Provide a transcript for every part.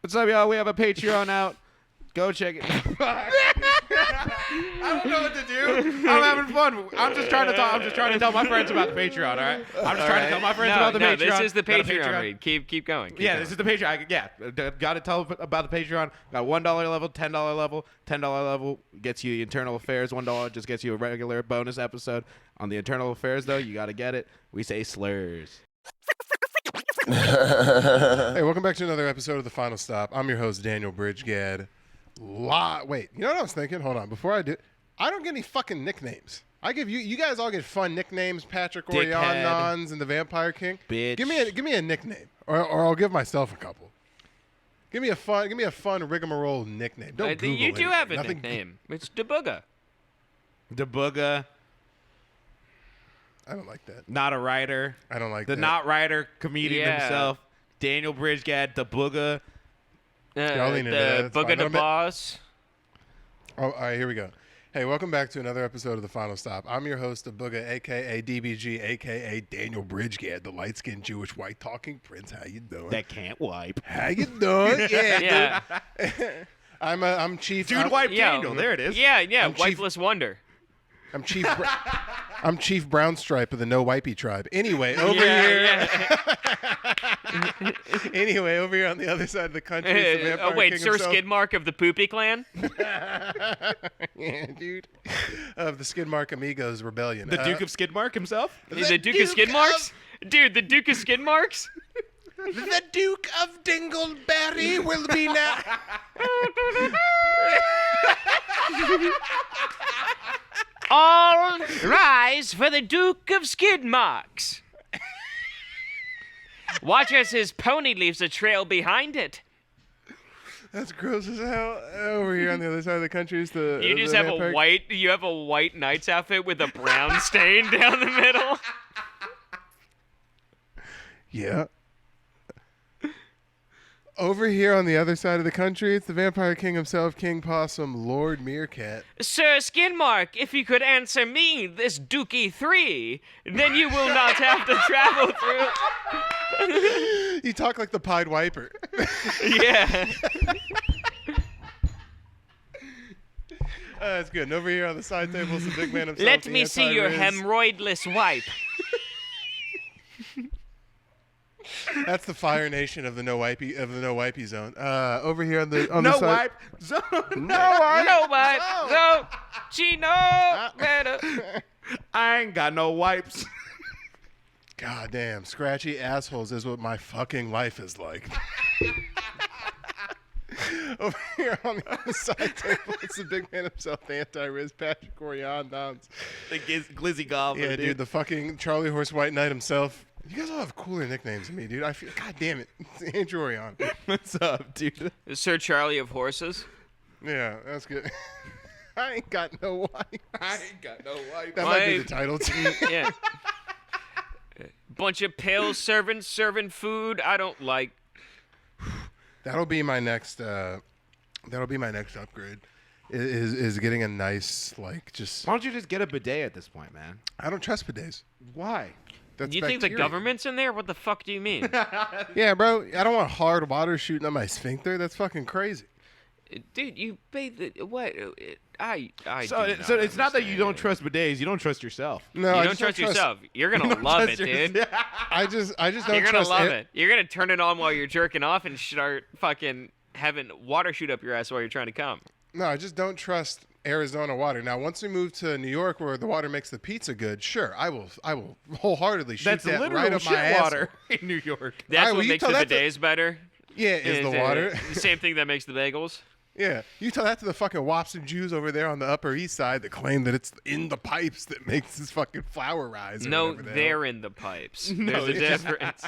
What's up, y'all? We have a Patreon out. Go check it. I don't know what to do. I'm having fun. I'm just trying to talk. I'm just trying to tell my friends about the Patreon. All right. I'm just trying to tell my friends about the Patreon. This is the Patreon read. Keep going. This is the Patreon. Got to tell about the Patreon. Got $1 level, $10 level. $10 level gets you the internal affairs. $1 just gets you a regular bonus episode. On the internal affairs, though, you got to get it. We say slurs. Hey, welcome back to another episode of The Final Stop. I'm your host, Daniel bridge-gadd. Wait, you know what I was thinking? Hold on. Before I do, I don't get any fucking nicknames. I give you guys all get fun nicknames. Patrick Orianons and the Vampire King. Bitch. Give me a nickname, or I'll give myself a couple. Give me a fun rigmarole nickname. Don't Google you do anything. have a nickname. It's DeBooga. DeBooga. I don't like that. Not a writer. I don't like the that. not writer comedian himself. Daniel bridge-gadd. DeBooga. The Booga the Boss. Oh, all right, here we go. Hey, welcome back to another episode of The Final Stop. I'm your host, Booga, a.k.a. DBG, a.k.a. Daniel bridge-gadd, the light-skinned Jewish white-talking prince. How you doing? That can't wipe. How you doing? Yeah. Yeah. I'm Chief. Dude, wipe Daniel. There it is. Yeah. I'm Wifeless Wonder. I'm Chief Brown Stripe of the No Wipey tribe. Anyway, over here. Anyway, over here on the other side of the country is the Vampire King Sir himself. Skidmark of the Poopy Clan? Yeah, dude. Of the Skidmark Amigos Rebellion. The Duke of Skidmark himself? The Duke of Skidmarks? Dude, the Duke of Skidmarks? The Duke of Dingleberry will be now. All rise for the Duke of Skidmarks. Watch as his pony leaves a trail behind it. That's gross as hell. Over here on the other side of the country is the. You just the have Vampire... you have a white knight's outfit with a brown stain down the middle. Yeah. Over here on the other side of the country, it's the Vampire King himself, King Possum, Lord Meerkat. Sir Skidmark, if you could answer me this Dookie 3, then you will not have to travel through. You talk like the Pied Wiper. Yeah. That's good. And over here on the side table is the big man himself. Let the me see your anti-Riz. hemorrhoidless wipe. That's the Fire Nation of the No Wipey zone. Over here on the No side. wipe zone. No wipe. So she know better. I ain't got no wipes. God damn, scratchy assholes is what my fucking life is like. Over here on the other side table, it's the big man himself, the anti-Riz, Patrick Orianons. The glizzy goblin. Yeah, dude, the fucking Charlie Horse White Knight himself. You guys all have cooler nicknames than me, dude. I feel, God damn it, it's Andrew Orion. What's up, dude? Sir Charlie of Horses. Yeah, that's good. I ain't got no wife. I ain't got no wipes. That might be the title. Yeah. Bunch of pale servants serving food I don't like. That'll be my next. That'll be my next upgrade. Is getting a nice just. Why don't you just get a bidet at this point, man? I don't trust bidets. Why? That's You think the bacteria. government's in there? What the fuck do you mean? Yeah, bro. I don't want hard water shooting on my sphincter. That's fucking crazy. Dude, you bathe it. What? So it's not that you don't trust bidets. You don't trust yourself. No, You I don't just trust yourself. You're gonna love it, dude. I just don't You're gonna trust love it. You're gonna turn it on while you're jerking off and start fucking having water shoot up your ass while you're trying to come. No, I just don't trust Arizona water. Now, once we move to New York, where the water makes the pizza good, sure, I will wholeheartedly shoot That's that literal right up shit my ass. water in New York. That's well, what you makes tell the that to- bidets better. Yeah, is the water. The same thing that makes the bagels. Yeah, you tell that to the fucking wops and Jews over there on the Upper East Side that claim that it's in the pipes that makes this fucking flour rise. Or No, whatever the hell. they're in the pipes. No, There's a it's just- difference.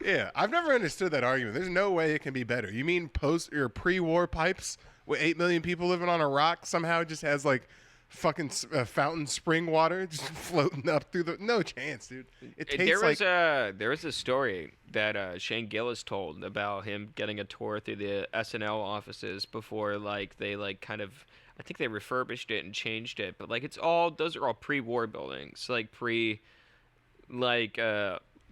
Yeah, I've never understood that argument. There's no way it can be better. You mean post or pre-war pipes with 8 million people living on a rock somehow just has like fucking fountain spring water just floating up through the? No chance, dude. It tastes There was a story that Shane Gillis told about him getting a tour through the SNL offices before they kind of, I think they refurbished it and changed it, but those are all pre-war buildings,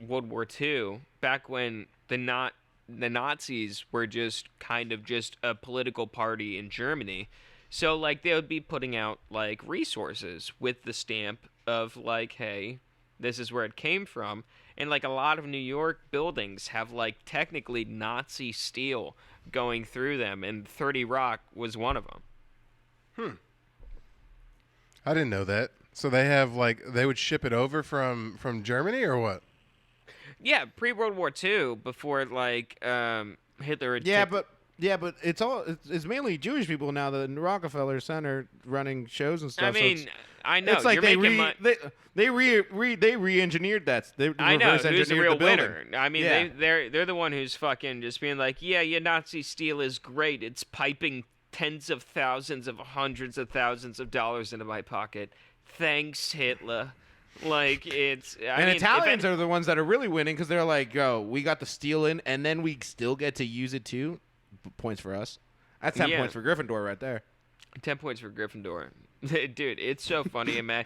World War II, back when the the Nazis were just kind of just a political party in Germany. So, like, they would be putting out, like, resources with the stamp of, like, hey, this is where it came from. And, like, a lot of New York buildings have, like, technically Nazi steel going through them, and 30 Rock was one of them. I didn't know that. So they have, like, they would ship it over from Germany or what? Yeah, pre-World War II, before, like, Hitler had but it's mainly Jewish people now. The Rockefeller Center running shows and stuff. I mean, I know. It's like you're making they re-engineered that. They I know reverse who's the engineered real the building. winner. I mean, Yeah. they're the one who's fucking just being like, yeah, your Nazi steel is great. It's piping tens of thousands of hundreds of thousands of dollars into my pocket. Thanks, Hitler. Like, it's... Italians are the ones that are really winning because they're like, yo, we got the steel in, and then we still get to use it too. Points for us. That's 10 points for Gryffindor right there. 10 points for Gryffindor. Dude, it's so funny, man.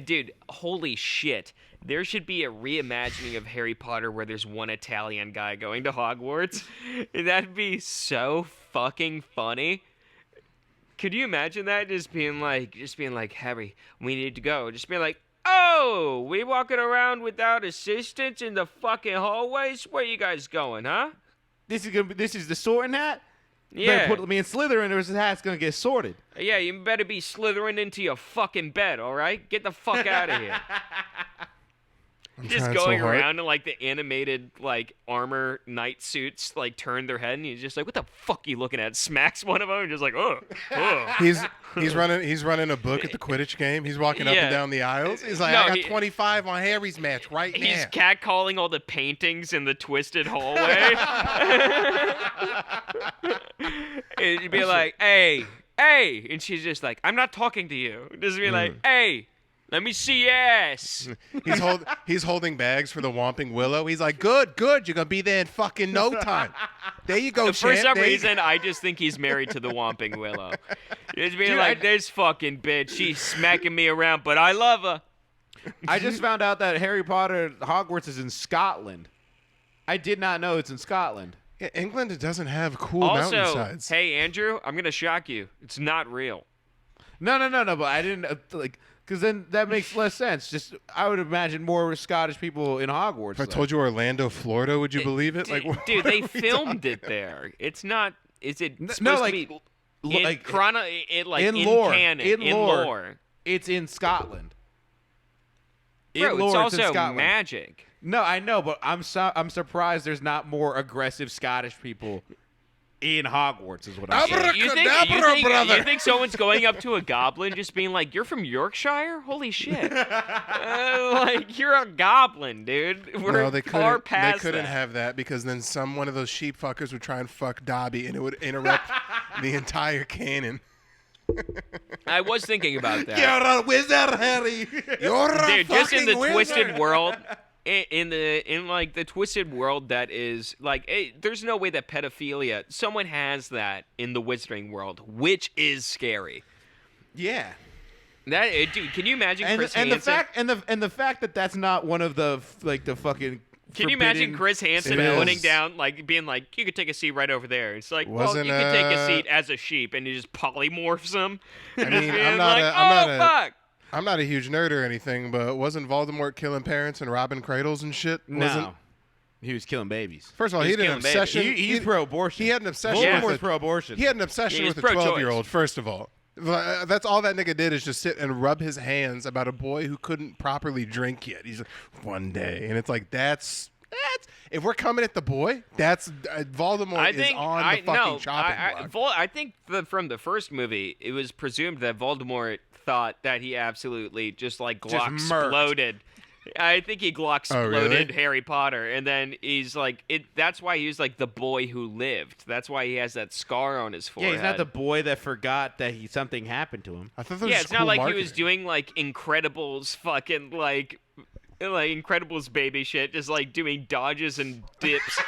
Dude, holy shit. There should be a reimagining of Harry Potter where there's one Italian guy going to Hogwarts. That'd be so fucking funny. Could you imagine that? Just being like, Harry, we need to go. Just being like, oh, we walking around without assistance in the fucking hallways? Where you guys going, huh? This is the sorting hat? Yeah. Better put me in Slytherin or his hat's going to get sorted. Yeah, you better be slithering into your fucking bed, all right? Get the fuck out of here. Just going around in, like, the animated, like, armor knight suits, like, turn their head, and he's just like, what the fuck are you looking at? Smacks one of them, and just like, oh. He's running a book at the Quidditch game. He's walking up and down the aisles. He's like, I got 25 on Harry's match right now. He's catcalling all the paintings in the twisted hallway. And he'd be like, hey, and she's just like, I'm not talking to you. Just be like, hey. Let me see your ass. He's holding bags for the Whomping Willow. He's like, good. You're gonna be there in fucking no time. There you go, For champ. some reason, I just think he's married to the Whomping Willow. Just being like, this fucking bitch, she's smacking me around, but I love her. I just found out that Harry Potter Hogwarts is in Scotland. I did not know it's in Scotland. Yeah, England doesn't have cool mountainsides. Hey, Andrew, I'm gonna shock you. It's not real. No, but I didn't like. Because then that makes less sense. Just I would imagine more Scottish people in Hogwarts. If I told you Orlando, Florida, would you believe it? Dude, they filmed it there. It's not. Is it supposed to be in lore? Canon, in lore. It's in Scotland. Bro, in lore, it's also in Scotland. magic. No, I know, but I'm surprised there's not more aggressive Scottish people in Hogwarts is what I'm saying. You think someone's going up to a goblin just being like, you're from Yorkshire? Holy shit. Like, you're a goblin, dude. We're far past They couldn't have that because then one of those sheep fuckers would try and fuck Dobby and it would interrupt the entire canon. I was thinking about that. You're a wizard, Harry. You're a Dude, just in the wizard. twisted world... In the twisted world that is like there's no way that pedophilia someone has that in the wizarding world, which is scary. Yeah. That dude, can you imagine Chris Hansen? The fact that that's not one of the the fucking. Can you imagine Chris Hansen putting down being like, you could take a seat right over there? It's like, well, you could take a seat as a sheep, and he just polymorphs him. I mean, I'm not a huge nerd or anything, but wasn't Voldemort killing parents and robbing cradles and shit? No. He was killing babies. First of all, he had an obsession. He's pro-abortion. He had an obsession. Voldemort's pro-abortion. He had an obsession with a 12-year-old, first of all. That's all that nigga did is just sit and rub his hands about a boy who couldn't properly drink yet. He's like, one day. And it's like, that's if we're coming at the boy, that's Voldemort is on the fucking chopping block. I think from the first movie, it was presumed that Voldemort thought that he absolutely just like Glock exploded. I think he Glock exploded Harry Potter, and then he's like, that's why he was like the boy who lived. That's why he has that scar on his forehead. Yeah, he's not the boy that forgot that something happened to him. I thought that was it's not like he was doing like Incredibles fucking like Incredibles baby shit, just like doing dodges and dips.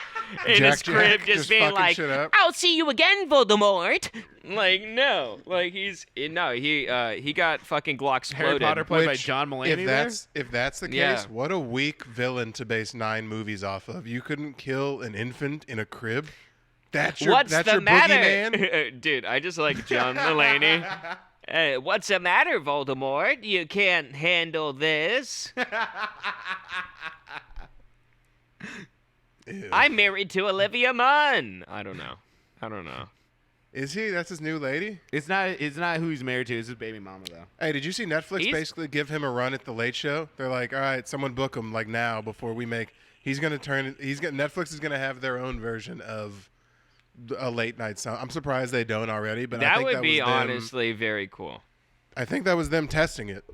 in his Jack crib, just being fucking like, shit up. "I'll see you again, Voldemort." Like, no, like he got fucking Glock Harry exploded. Potter played by Which, John Mulaney. if that's the case, Yeah. what a weak villain to base 9 movies off of. You couldn't kill an infant in a crib. That's your What's the matter, boogeyman? dude? I just like John Mulaney. What's the matter, Voldemort? You can't handle this. Ew. I'm married to Olivia Munn. I don't know. Is he? That's his new lady? It's not who he's married to. It's his baby mama though. Hey, did you see Netflix He's- basically give him a run at the Late Show? They're like, all right, someone book him like now before we make. Netflix is gonna have their own version of a late night song. I'm surprised they don't already, but I That think would that be was them, honestly very cool. I think that was them testing it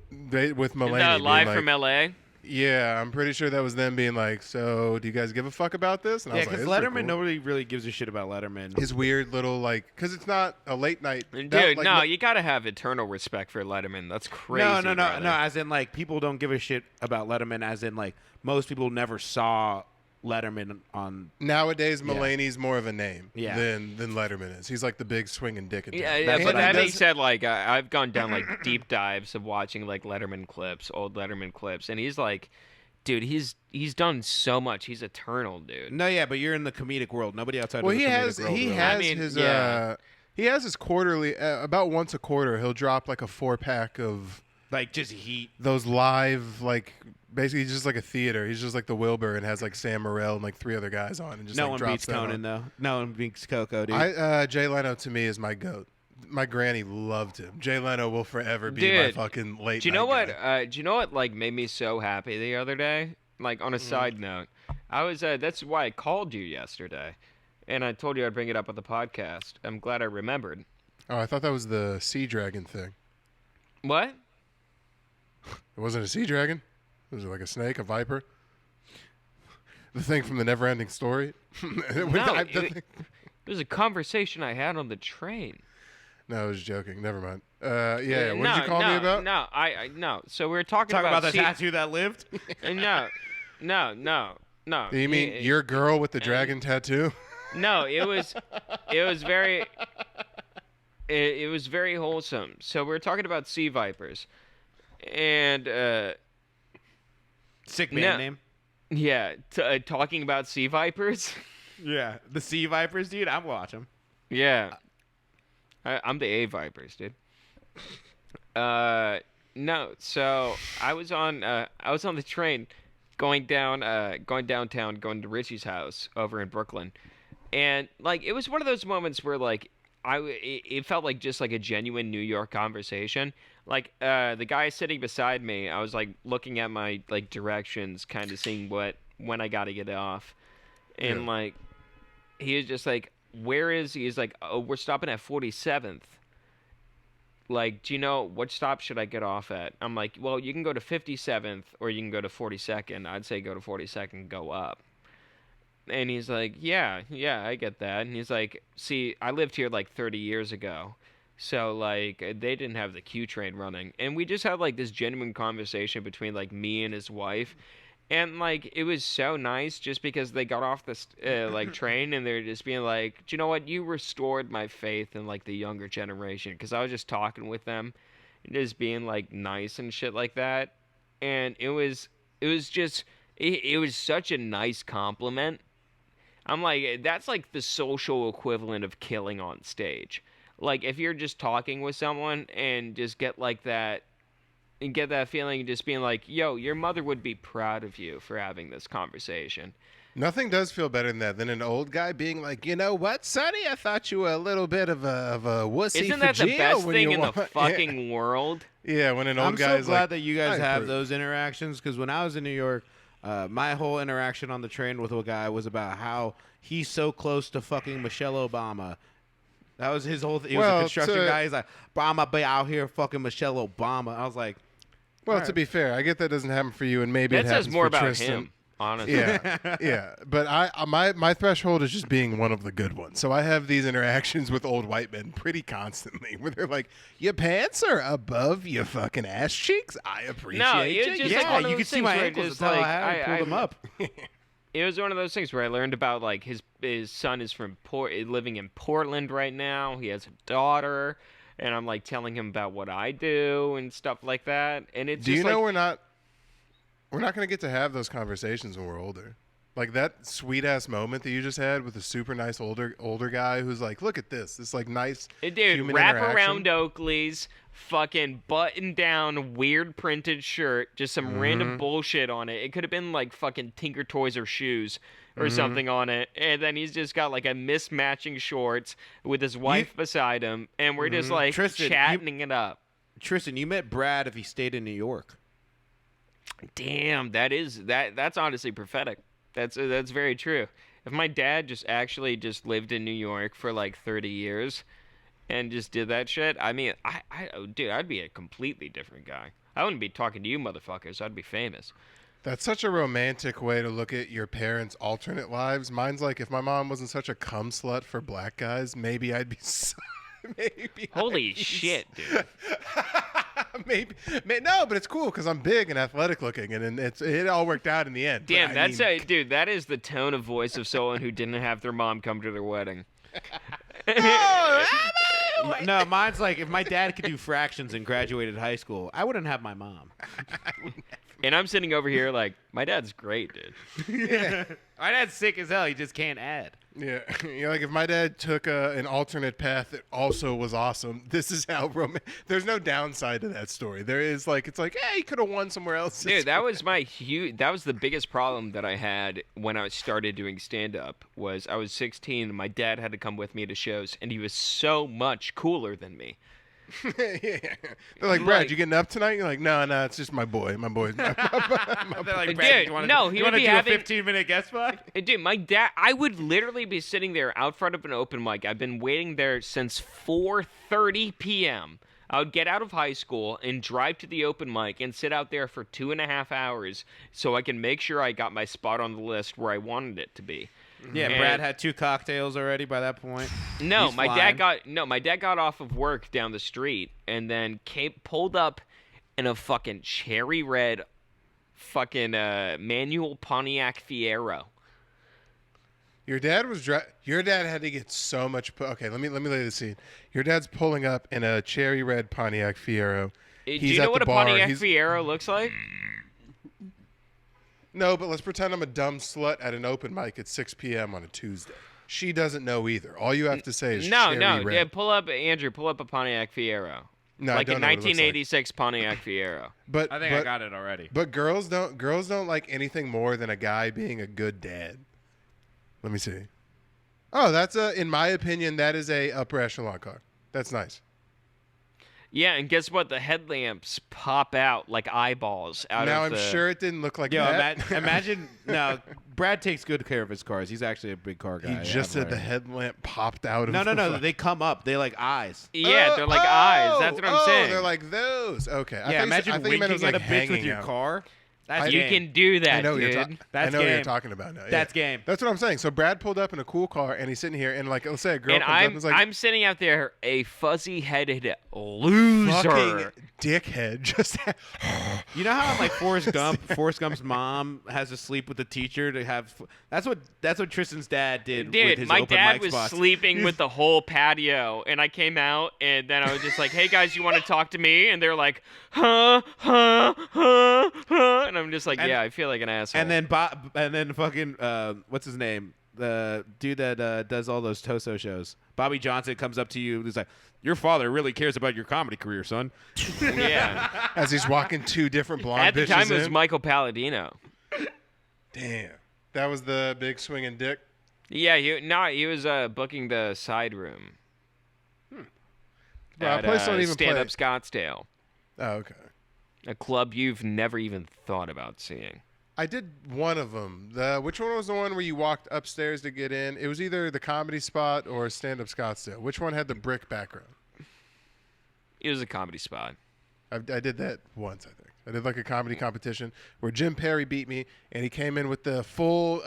with Mulaney. Isn't that being live like, from LA? Yeah, I'm pretty sure that was them being like, so do you guys give a fuck about this? And I Yeah, was like, because "This is pretty Letterman, cool." nobody really gives a shit about Letterman. His weird little because it's not a late night. Dude, that, like, no, you gotta have eternal respect for Letterman. That's crazy. No. brother. As in, like, people don't give a shit about Letterman. As in, like, most people never saw Letterman on. Nowadays, Mulaney's more of a name Yeah. than Letterman is. He's like the big swinging dick. In town. Yeah, That's but what I that mean. being said, like I've gone down like deep dives of watching like Letterman clips, old Letterman clips, and he's like, dude, he's done so much. He's eternal, dude. No, yeah, but you're in the comedic world. Nobody outside Well, of the he comedic has world. he really. has I mean, his yeah. he has his quarterly about once a quarter. He'll drop like a 4-pack of like just heat. those live like. Basically, he's just like a theater. He's just like the Wilbur and has like Sam Morril and like 3 other guys on, and just No like one drops beats that Conan on. though. No one beats Coco, dude. Jay Leno to me is my goat. My granny loved him. Jay Leno will forever be my Dude, fucking late. Do you know night what? guy. Do you know what like made me so happy the other day? Like on a side note, I was. That's why I called you yesterday, and I told you I'd bring it up on the podcast. I'm glad I remembered. Oh, I thought that was the sea dragon thing. What? It wasn't a sea dragon. Was it like a snake, a viper? The thing from the Never-Ending Story. No, it was a conversation I had on the train. No, I was joking. Never mind. Yeah. What no, did you call no, me about? No, I no. So we were talking Talk about the sea- tattoo that lived. No. You mean your girl with the dragon tattoo? No, it was very it was very wholesome. So we were talking about sea vipers, and Sick band No. name. yeah, talking about sea vipers. Yeah, the Sea Vipers, dude. I'm watching. Yeah, I'm the A vipers, dude. No, so I was on the train going downtown, going to Richie's house over in Brooklyn. And like it was one of those moments where like it felt like just like a genuine New York conversation. Like the guy sitting beside me, I was like looking at my like directions, kind of seeing when I got to get off, and Yeah. like he was just like, "Where is he?" He's like, "Oh, we're stopping at 47th." Like, do you know what stop should I get off at? I'm like, well, you can go to 57th or you can go to 42nd. I'd say go to 42nd, go up. And he's like, yeah, I get that. And he's like, see, I lived here like 30 years ago. So, like, they didn't have the Q train running. And we just had, like, this genuine conversation between, like, me and his wife. And, like, it was so nice just because they got off this, like, train and they're just being like, do you know what? You restored my faith in, like, the younger generation. Because I was just talking with them and just being, like, nice and shit like that. And it was such a nice compliment. I'm like, that's like the social equivalent of killing on stage. Like, if you're just talking with someone and just get like that, and get that feeling of just being like, yo, your mother would be proud of you for having this conversation. Nothing does feel better than an old guy being like, you know what, Sonny? I thought you were a little bit of a wussy. Isn't for that the jail best when thing you in the want-" fucking world? Yeah, when an old I'm guy's so glad like, that you guys "I have approve." those interactions because when I was in New York, my whole interaction on the train with a guy was about how he's so close to fucking Michelle Obama. That was his whole thing. He was Well, a construction to- guy. He's like, bro, I'm going to be out here fucking Michelle Obama. I was like, Well, Alright. to be fair, I get that doesn't happen for you, and maybe That it says happens more for about Tristan. him, honestly. Yeah, yeah. But my threshold is just being one of the good ones. So I have these interactions with old white men pretty constantly, where they're like, "Your pants are above your fucking ass cheeks. I appreciate No, you." it's just yeah, like one of you those can see things my where ankles. just That's how like, I had. I pulled them up. it was one of those things where I learned about like his son is from living in Portland right now. He has a daughter, and I'm like telling him about what I do and stuff like that. And it's Do you just know like, we're not going to get to have those conversations when we're older. Like that sweet ass moment that you just had with a super nice older guy who's like, look at this. This like nice dude, human wrap interaction. around Oakley's fucking button down weird printed shirt, just some random bullshit on it. It could have been like fucking Tinker Toys or shoes or something on it. And then he's just got like a mismatching shorts with his wife beside him, and we're just like Tristan, chatting it up. Tristan, you met Brad if he stayed in New York. Damn, that's honestly prophetic. That's very true. If my dad just actually just lived in New York for like 30 years and just did that shit, I mean, dude, I'd be a completely different guy. I wouldn't be talking to you motherfuckers. I'd be famous. That's such a romantic way to look at your parents' alternate lives. Mine's like, if my mom wasn't such a cum slut for black guys, maybe I'd be Holy shit, dude. maybe no, but it's cool because I'm big and athletic looking, and it all worked out in the end. Damn, dude, that is the tone of voice of someone who didn't have their mom come to their wedding. No, mine's like, if my dad could do fractions and graduated high school, I wouldn't have my mom. And I'm sitting over here like, my dad's great, dude. Yeah. My dad's sick as hell. He just can't add. Yeah, like if my dad took an alternate path that also was awesome, this is how there's no downside to that story. There is like, it's like, hey, he could have won somewhere else. Dude, that was the biggest problem that I had when I started doing stand-up. Was I was 16 and my dad had to come with me to shows, and he was so much cooler than me. Yeah. They're like, Brad, you getting up tonight? You're like, no, it's just my boy. My boy. They're like, Dude, Brad, you want no, he to would do be a having 15-minute guest spot? Dude, my dad, I would literally be sitting there out front of an open mic. I've been waiting there since 4:30 p.m. I would get out of high school and drive to the open mic and sit out there for 2.5 hours so I can make sure I got my spot on the list where I wanted it to be. Yeah, And- Brad had 2 cocktails already by that point. No, He's my flying. dad got off of work down the street and then pulled up in a fucking cherry red fucking manual Pontiac Fiero. Your dad had to get so much. Okay, let me lay the scene. Your dad's pulling up in a cherry red Pontiac Fiero. Do He's you at know what the a bar. Pontiac Fiero looks like? No, but let's pretend I'm a dumb slut at an open mic at 6 p.m. on a Tuesday. She doesn't know either. All you have to say is cherry red. Yeah, pull up a Pontiac Fiero. No, I Like a don't know what it looks like. 1986 Pontiac Fiero. But I think I got it already. But girls don't like anything more than a guy being a good dad. Let me see. Oh, in my opinion, that is a upper echelon car. That's nice. Yeah, and guess what? The headlamps pop out like eyeballs out Now of I'm the... sure it didn't look like Yo, that. imagine now. Brad takes good care of his cars. He's actually a big car guy. He just said the headlamp popped out of No. They come up. They like eyes. Yeah, they're like eyes. That's what I'm saying. They're like those. Okay. Yeah, imagine I think you meant it was winking like at a bitch with hanging your out. car. That's You game. can do that, I know what dude. you're I That's know what you're game. talking about now. Yeah. That's game. That's what I'm saying. So Brad pulled up in a cool car, and he's sitting here, and like, let's say a girl And comes up and is like, I'm sitting out there, a fuzzy-headed loser. fucking dickhead. Just You know how like Forrest Gump's mom has to sleep with the teacher to have. That's what Tristan's dad did with Dude, his my open dad mic was spots. sleeping with the whole patio, and I came out, and then I was just like, hey, guys, you want to talk to me? And they're like, huh, and I'm just like, And- yeah, I feel like an asshole. And then fucking what's his name? The dude that does all those Toso shows. Bobby Johnson comes up to you and he's like, "Your father really cares about your comedy career, son." Yeah. as he's walking 2 different blonde At the bitches time, it was in. Michael Palladino. Damn. That was the big swinging dick. Yeah, he was booking the side room. Bro, our place don't even Stand Up play. Scottsdale, Oh, okay. a club you've never even thought about seeing. I did one of them. Which one was the one where you walked upstairs to get in? It was either the Comedy Spot or Stand Up Scottsdale. Which one had the brick background? It was a comedy spot. I did that once, I think. I did like a comedy competition where Jim Perry beat me, and he came in with the full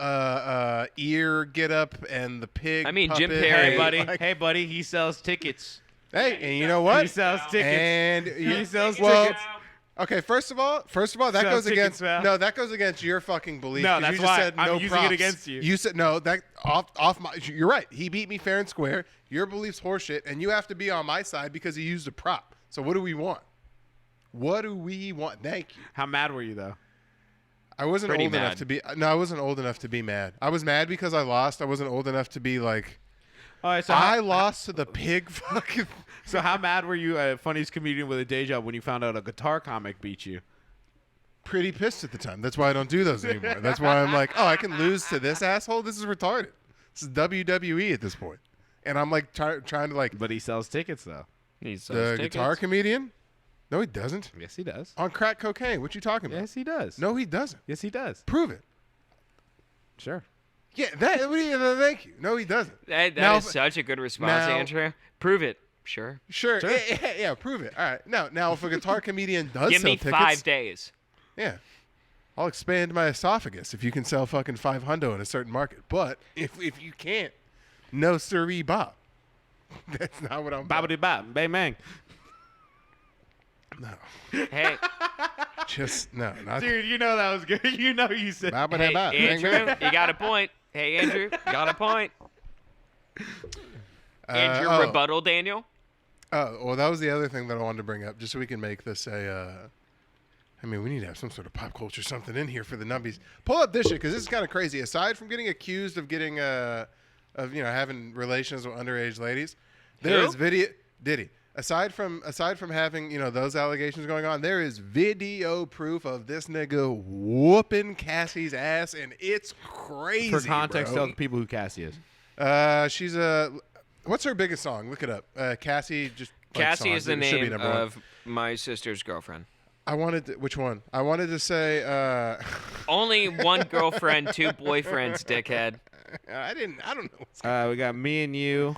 ear get up and the pig. I mean, Jim puppet. Perry- Hey buddy, Like- hey buddy, he sells tickets. Hey, and you know what? He sells tickets. And He sells well, tickets. Okay, first of all, that Sell goes tickets, against pal. that goes against your fucking belief. No, 'cause that's you just why said I'm no using it props. against you. You said no. That off my. You're right. He beat me fair and square. Your belief's horseshit, and you have to be on my side because he used a prop. So what do we want? What do we want? Thank you. How mad were you though? I wasn't Pretty old enough mad. to be. No, I wasn't old enough to be mad. I was mad because I lost. I wasn't old enough to be like. All right, so I lost to the pig fucking. so how mad were you at Funniest Comedian with a Day Job when you found out a guitar comic beat you? Pretty pissed at the time. That's why I don't do those anymore. That's why I'm like, oh, I can lose to this asshole. This is retarded. This is WWE at this point. And I'm like trying to like But he sells tickets though. He the sells tickets. guitar comedian. No, he doesn't. Yes, he does. On crack cocaine. What you talking about? Yes, he does. No, he doesn't. Yes, he does. Prove it. Sure. Yeah, thank you. No, he doesn't. That Now, is such a good response, now- Andrew. Prove it. Sure. Sure. Sure. Yeah, prove it. All right. Now, if a guitar comedian does Give sell me tickets, 5 days. yeah, I'll expand my esophagus if you can sell fucking $500 in a certain market. But if you can't, no siree, Bob. That's not what I'm about. Bobbity bop, bang bang. No, Hey, just no, not. Dude, you know that was good. You know you said. Bobbity hey, bop. Bang, Andrew, bang. you got a point. Hey, Andrew, got a point. Andrew, oh. rebuttal, Daniel. Oh, well, that was the other thing that I wanted to bring up, just so we can make this a. I mean, we need to have some sort of pop culture something in here for the numbies. Pull up this shit because this is kind of crazy. Aside from getting accused of getting having relations with underage ladies, there Who? is video Diddy. Aside from having those allegations going on, there is video proof of this nigga whooping Cassie's ass, and it's crazy. For context, bro. tell the people who Cassie is. She's a. What's her biggest song? Look it up. Cassie just. like Cassie songs. is the It should be name number one. of my sister's girlfriend. I wanted to, which one? I wanted to say. Only one girlfriend, 2 boyfriends, dickhead. I don't know. We got Me and You.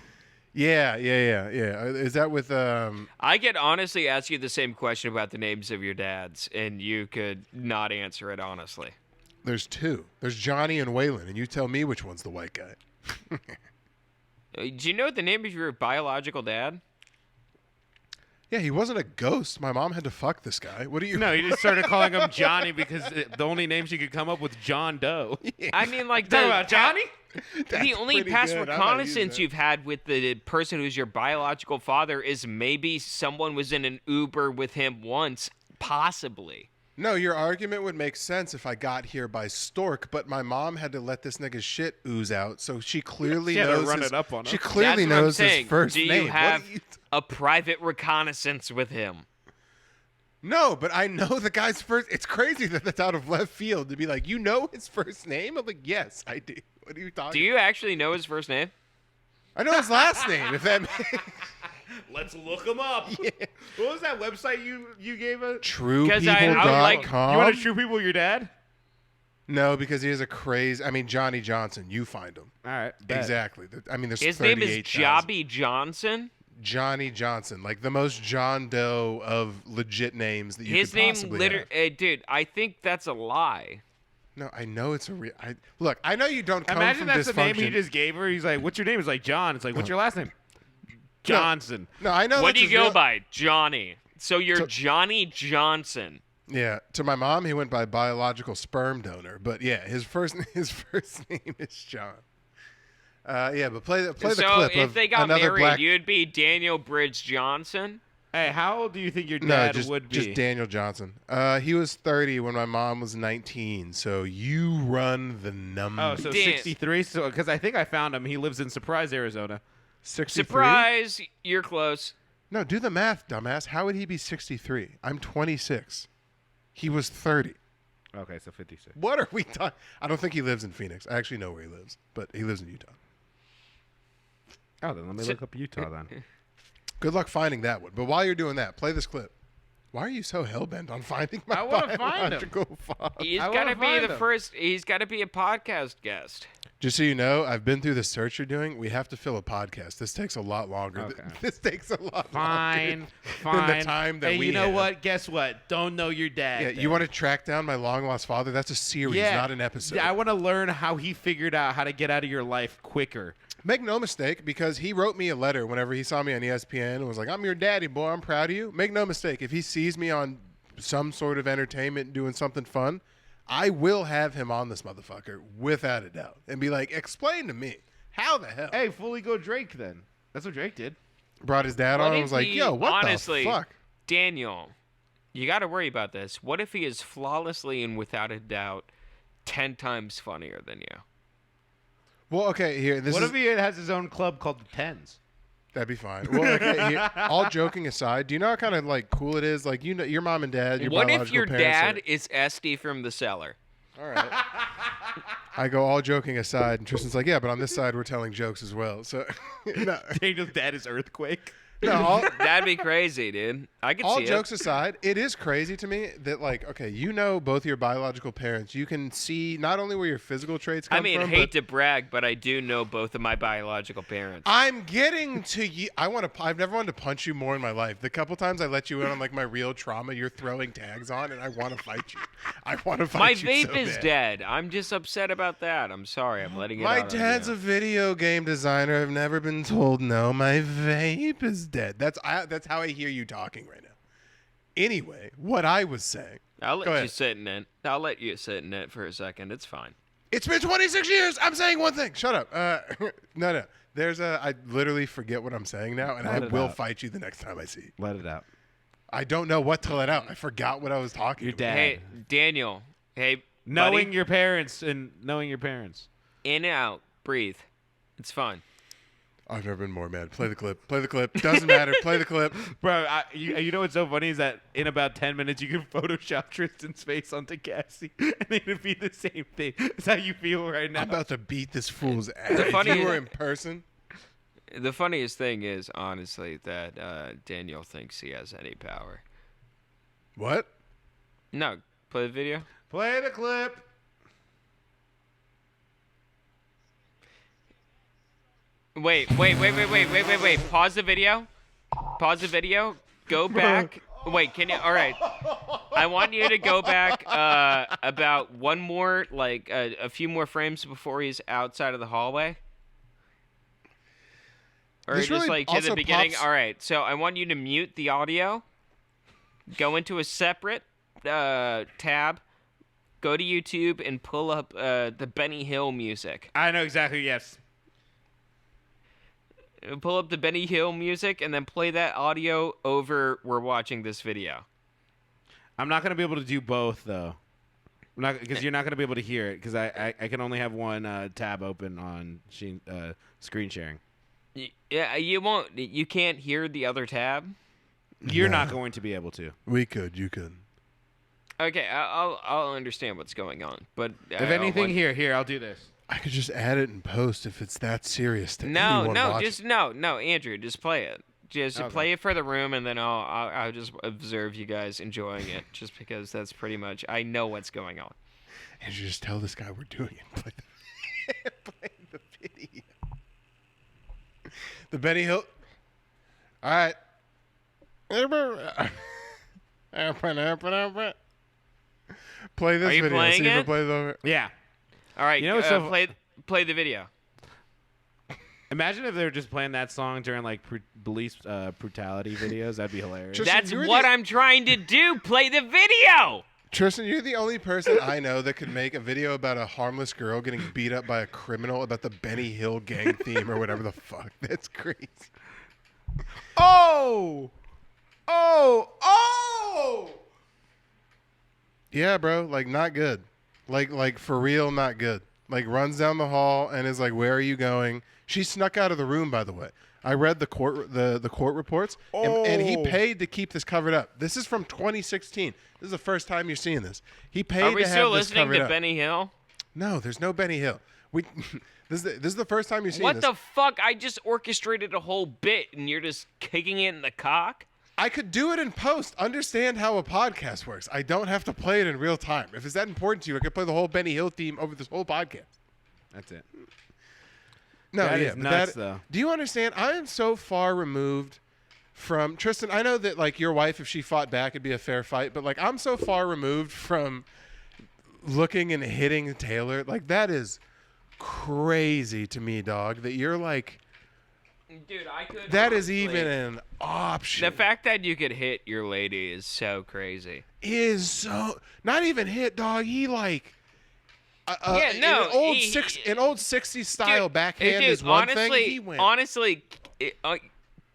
Yeah. Is that with I could honestly ask you the same question about the names of your dads, and you could not answer it honestly. There's 2. There's Johnny and Waylon, and you tell me which one's the white guy. Do you know the name of your biological dad? Yeah, he wasn't a ghost. My mom had to fuck this guy. What do you? No, he just started calling him Johnny because the only name she could come up with John Doe. I mean, like Talking about Johnny? The only pretty past good. I might use reconnaissance that. you've had with the person who's your biological father is maybe someone was in an Uber with him once, possibly. No, your argument would make sense if I got here by Stork, but my mom had to let this nigga's shit ooze out, so she clearly She had to knows. run his, it up on she him. clearly That's what I'm knows saying. his first Do name. you What have are you a private reconnaissance with him? No, but I know the guy's first. It's crazy that that's out of left field to be like, you know his first name? I'm like, yes, I do. What are you talking? Do you actually know his first name? I know his last name. If that Let's look him up. What was that website you gave us? Because I would like- TruePeople.com. You want to shoot people with your dad? No, because he has a crazy. I mean, Johnny Johnson. You find him All right. bet. exactly. I mean, there's His name is 38,000. Jobby Johnson. Johnny Johnson, like the most John Doe of legit names that you His could name, possibly have. dude. I think that's a lie. No, I know it's a real. Look, I know you don't come Imagine from that's the name he dysfunction. just gave her. He's like, "What's your name?" It's like John. It's like, "What's your last name?" Johnson. No, I know. What do that's you his go real- by? Johnny. So you're Johnny Johnson. Yeah, to my mom, he went by biological sperm donor, but yeah, his first name is John. Yeah, but play the so clip if of they got another married, black. you'd be Daniel Bridge Johnson. Hey, how old do you think your No, dad just would be? just Daniel Johnson. He was 30 when my mom was 19. So you run the number. Oh, so Dan. 63. So because I think I found him. He lives in Surprise, Arizona. 63. Surprise, you're close. No, do the math, dumbass. How would he be 63? I'm 26. He was 30. Okay, so 56. What are we talking? I don't think he lives in Phoenix. I actually know where he lives, but he lives in Utah. Oh, then let me look up Utah then. Good luck finding that one. But while you're doing that, play this clip. Why are you so hell-bent on finding my I wanna find him. biological father? He's I got to wanna be find the him. first. He's got to be a podcast guest. Just so you know, I've been through the search you're doing. We have to fill a podcast. This takes a lot longer. Okay. This takes a lot Fine, longer fine. than the time that hey, we you know have. what? Guess what? Don't know your dad. Yeah, then. you want to track down my long-lost father? That's a series, not an episode. Yeah, I want to learn how he figured out how to get out of your life quicker. Make no mistake, because he wrote me a letter whenever he saw me on ESPN and was like, I'm your daddy, boy. I'm proud of you. Make no mistake, if he sees me on some sort of entertainment, doing something fun, I will have him on this motherfucker without a doubt and be like, explain to me how the hell. Hey, fully go Drake then. That's what Drake did. Brought his dad on and was like, yo, what honestly, the fuck? Daniel, you got to worry about this. What if he is flawlessly and without a doubt 10 times funnier than you? Well, okay, here. What if he has his own club called the Tens? That'd be fine. Well, okay, here, all joking aside, do you know how kind of like cool it is? Like, you know, your mom and dad, your What biological if your parents dad is Esty from The Cellar? All right. I go all joking aside, and Tristan's like, yeah, but on this side we're telling jokes as well. So, no, Daniel's dad is Earthquake. all, That'd be crazy, dude. I could all see jokes it. aside, it is crazy to me that, like, okay, you know both your biological parents. You can see not only where your physical traits come I mean, from, hate but to brag, but I do know both of my biological parents. I'm getting to you. I've never wanted to punch you more in my life. The couple times I let you in on like my real trauma, you're throwing tags on, and I want to fight you. I want to fight My you. vape so is bad. dead. I'm just upset about that. I'm sorry. I'm letting it My out on dad's you. a video game designer. I've never been told no. My vape is dead. That's how I hear you talking right now. Anyway, what I was saying. I'll Go let you ahead. sit in it. I'll let you sit in it for a second. It's fine. It's been 26 years. I'm saying one thing. Shut up. No. I literally forget what I'm saying now, and I Let it will out. fight you the next time I see you. Let it out. I don't know what to let out. I forgot what I was talking Your about. dad. Hey, Daniel. Hey, Knowing buddy. your parents and knowing your parents. In and out. Breathe. It's fine. I've never been more mad. Play the clip. Play the clip. Doesn't matter. Play the clip. Bro, you know what's so funny is that in about 10 minutes you can Photoshop Tristan's face onto Cassie and it'll be the same thing. That's how you feel right now. I'm about to beat this fool's ass. funny If you is- were in person. The funniest thing is, honestly, that Daniel thinks he has any power. What? No. Play the video. Play the clip. Wait. Pause the video. Pause the video. Go back. Wait, can you? All right. I want you to go back about one more, like a few more frames before he's outside of the hallway. Or This just really like to the also beginning. pops- All right. So I want you to mute the audio. Go into a separate tab. Go to YouTube and pull up the Benny Hill music. I know exactly, yes. Pull up the Benny Hill music and then play that audio over we're watching this video. I'm not going to be able to do both, though. Because you're not going to be able to hear it because I can only have one tab open on screen sharing. Yeah, you won't. You can't hear the other tab. You're No. not going to be able to. We could. You could. Okay, I'll understand what's going on. But If anything, here, I'll do this. I could just add it and post if it's that serious to no, anyone watching. just no, Andrew, just play it. Just Okay. play it for the room, and then I'll just observe you guys enjoying it, just because that's pretty much I know what's going on. And you just tell this guy we're doing it. Play the video. The Benny Hill. All right. Play this Are you video. playing See if it? it plays over. Yeah. All right, You know what's so- play the video. Imagine if they were just playing that song during like police brutality videos. That'd be hilarious. Tristan, That's you're what the- I'm trying to do. Play the video. Tristan, you're the only person I know that could make a video about a harmless girl getting beat up by a criminal about the Benny Hill gang theme or whatever the fuck. That's crazy. Oh! Yeah, bro. Like, not good. Like for real, not good. Like, runs down the hall and is like, "Where are you going?" She snuck out of the room, by the way. I read the court reports, and he Oh. paid to keep this covered up. This is from 2016. This is the first time you're seeing this. He paid Are we to still have this listening covered to up. Benny Hill? No, there's no Benny Hill. We this is the first time you're seeing What this. the fuck? I just orchestrated a whole bit, and you're just kicking it in the cock? I could do it in post. Understand how a podcast works. I don't have to play it in real time. If it's that important to you, I could play the whole Benny Hill theme over this whole podcast. That's it. No, That yeah, is but nuts, though. Do you understand? I am so far removed from Tristan. I know that like your wife, if she fought back, it'd be a fair fight. But like I'm so far removed from looking and hitting Taylor. Like that is crazy to me, dog. That you're like Dude, I could. That is honestly- even an option. The fact that you could hit your lady is so crazy. Is so not even hit, dog. He like. Yeah, no, an old 60s style Dude, backhand dude, is one honestly, thing. He went. honestly,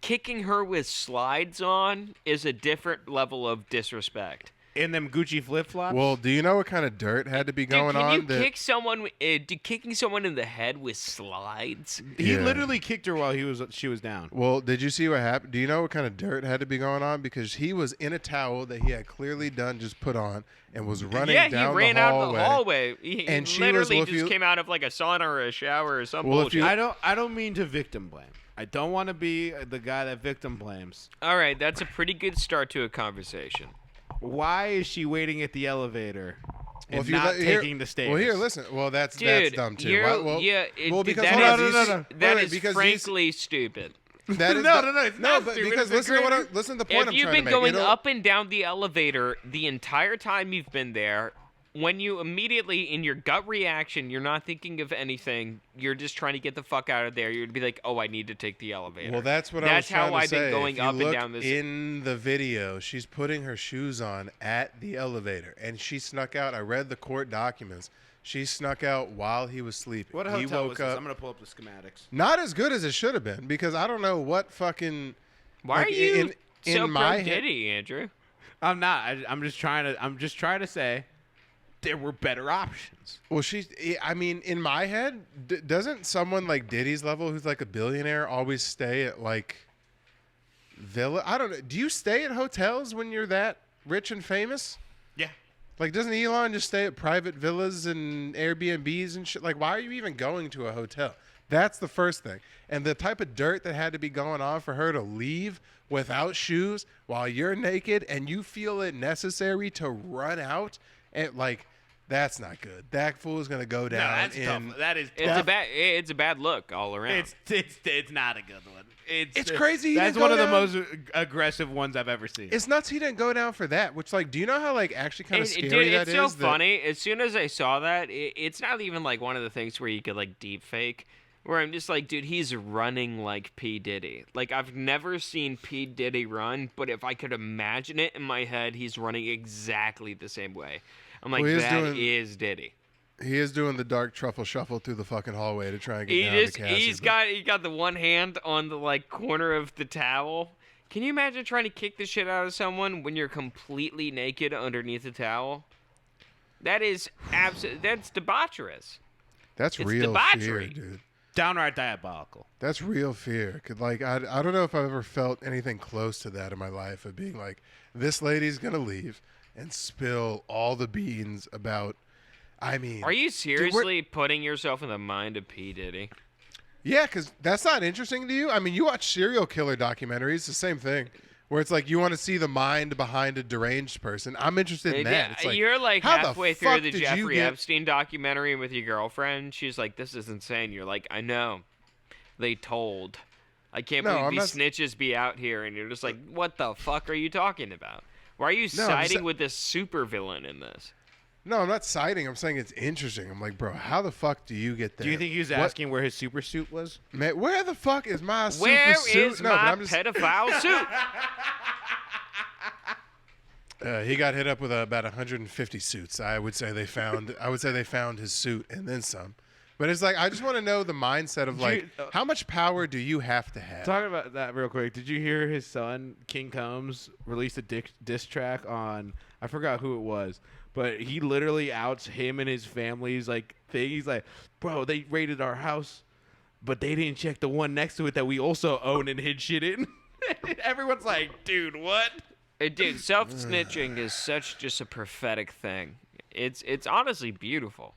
kicking her with slides on is a different level of disrespect. In them Gucci flip flops. Well, do you know what kind of dirt had to be going Dude, can on? you kick someone? Kicking someone in the head with slides? he Yeah. literally kicked her while she was down. Well, did you see what happened? Do you know what kind of dirt had to be going on? Because he was in a towel that he had clearly done just put on and was running Yeah, down he ran the out hallway. of the hallway. He And she literally was- just came out of like a sauna or a shower or something. Well, if you- I don't mean to victim blame. I don't want to be the guy that victim blames. All right, that's a pretty good start to a conversation. Why is she waiting at the elevator and if you not let- here- taking the stairs? Well, here, listen. Well, that's Dude, dumb too. you're, Why- well, well, because that hold on, is- these- wait, that wait, is because these- frankly stupid. that is No, the- no, it's no, not but stupid, because it's a listen to the point If I'm you've trying to been make. going It'll- up and down the elevator the entire time you've been there, when you immediately, in your gut reaction, you're not thinking of anything, you're just trying to get the fuck out of there, you'd be like, oh, I need to take the elevator. Well, that's what I was trying how to I've say. been going If you up and look down this. in the video, she's putting her shoes on at the elevator, and she snuck out. I read the court documents. She snuck out while he was sleeping. What he hotel woke was this? up. I'm gonna pull up the schematics. Not as good as it should have been because I don't know what fucking. Why like, are you in so my pro head- Diddy, Andrew? I'm not. I'm just trying to say there were better options. Well, I mean, in my head, doesn't someone like Diddy's level, who's like a billionaire, always stay at like villa? I don't know. Do you stay at hotels when you're that rich and famous? Yeah. Like, doesn't Elon just stay at private villas and Airbnbs and shit? Like, why are you even going to a hotel? That's the first thing. And the type of dirt that had to be going on for her to leave without shoes while you're naked and you feel it necessary to run out, and like, that's not good. That fool is gonna go down. No, that's tough. That is tough. It's a bad look all around. It's not a good one. It's crazy he That's didn't one go of the down. most aggressive ones I've ever seen. It's nuts he didn't go down for that. Which, like, do you know how like actually kind of scary Dude, that it's is? so that- funny. As soon as I saw that, it's not even like one of the things where you could like deep fake. Where I'm just like, dude, he's running like P. Diddy. Like, I've never seen P. Diddy run, but if I could imagine it in my head, he's running exactly the same way. I'm like, Well, he is that doing- is Diddy. He is doing the dark truffle shuffle through the fucking hallway to try and get down to Cassie. He got the one hand on the like corner of the towel. Can you imagine trying to kick the shit out of someone when you're completely naked underneath the towel? That is that's debaucherous. That's it's real debauchery. fear, dude. Downright diabolical. That's real fear. 'Cause, like, I don't know if I've ever felt anything close to that in my life of being like, this lady's gonna leave and spill all the beans about. I mean, Are you we're- seriously putting yourself in the mind of P. Diddy? Yeah, because that's not interesting to you. I mean, you watch serial killer documentaries, the same thing, where it's like you want to see the mind behind a deranged person. I'm interested in that. It's like, You're like how the halfway through fuck the did you Jeffrey get- Epstein documentary with your girlfriend. She's like, "This is insane." You're like, "I know." They told. I can't No, believe I'm these not- snitches be out here, and you're just like, "What the fuck are you talking about? Why are you No, I'm siding sa- with this supervillain in this?" No, I'm not citing. I'm saying it's interesting. I'm like, bro, how the fuck do you get there? Do you think he was What- asking where his super suit was? Man, where the fuck is my Where super suit? is No, but my I'm just, pedophile suit? he got hit up with about 150 suits. I would say they found his suit and then some. But it's like I just want to know the mindset of like how much power do you have to have? Talking about that real quick, did you hear his son, King Combs, released a diss track on, I forgot who it was, but he literally outs him and his family's like thing. He's like, bro, they raided our house, but they didn't check the one next to it that we also own and hid shit in. Everyone's like, dude, what? Dude, self-snitching is such just a prophetic thing. It's honestly beautiful.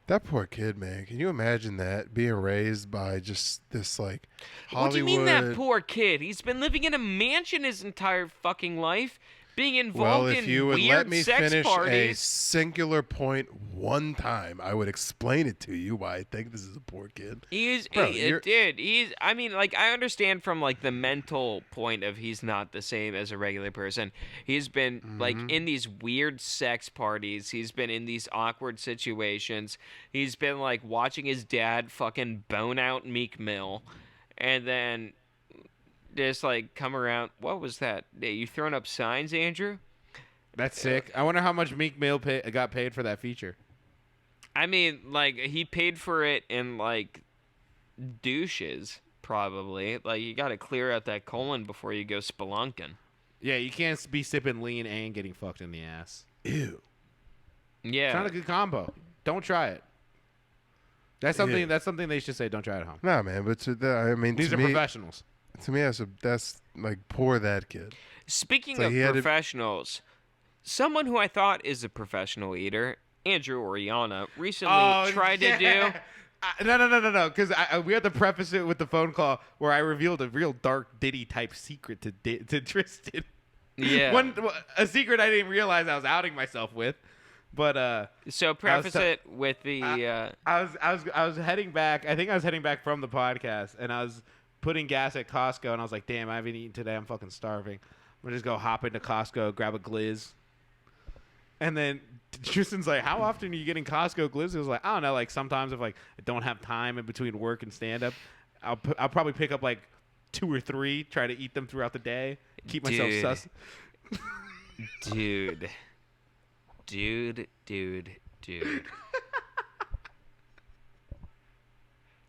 That poor kid, man. Can you imagine that being raised by just this like Hollywood? What do you mean that poor kid? He's been living in a mansion his entire fucking life, being involved Well, in if you would weird let me sex finish a parties. singular point one time, I would explain it to you why I think this is a poor kid. He's Bro, you're- dude. I mean, like, I understand from like the mental point of he's not the same as a regular person. He's been like in these weird sex parties. He's been in these awkward situations. He's been like watching his dad fucking bone out Meek Mill. and then just like come around. What was that? You throwing up signs, Andrew? That's sick. I wonder how much Meek Mill got paid for that feature. I mean, like he paid for it in like douches, probably. Like you got to clear out that colon before you go spelunking. Yeah, you can't be sipping lean and getting fucked in the ass. Ew. Yeah. It's not a good combo. Don't try it. That's something. Yeah. That's something they should say. Don't try it at home. No, man. But I mean, These to are me, professionals. To me, that's like poor that kid. Speaking So of he had to- professionals, someone who I thought is a professional eater, Andrew Oriana, recently tried to do. No. Because we had to preface it with the phone call where I revealed a real dark Diddy type secret to Tristan. Yeah. A secret I didn't realize I was outing myself with. But So preface it with the. I was heading back. I think I was heading back from the podcast, and I was putting gas at Costco, and I was like, "Damn, I haven't eaten today. I'm fucking starving. I'm gonna just go hop into Costco, grab a glizz." And then Tristan's like, "How often are you getting Costco glizz?" I was like, "I don't know. Like sometimes if like I don't have time in between work and stand up, I'll probably pick up like 2 or 3, try to eat them throughout the day, keep myself sus." Dude.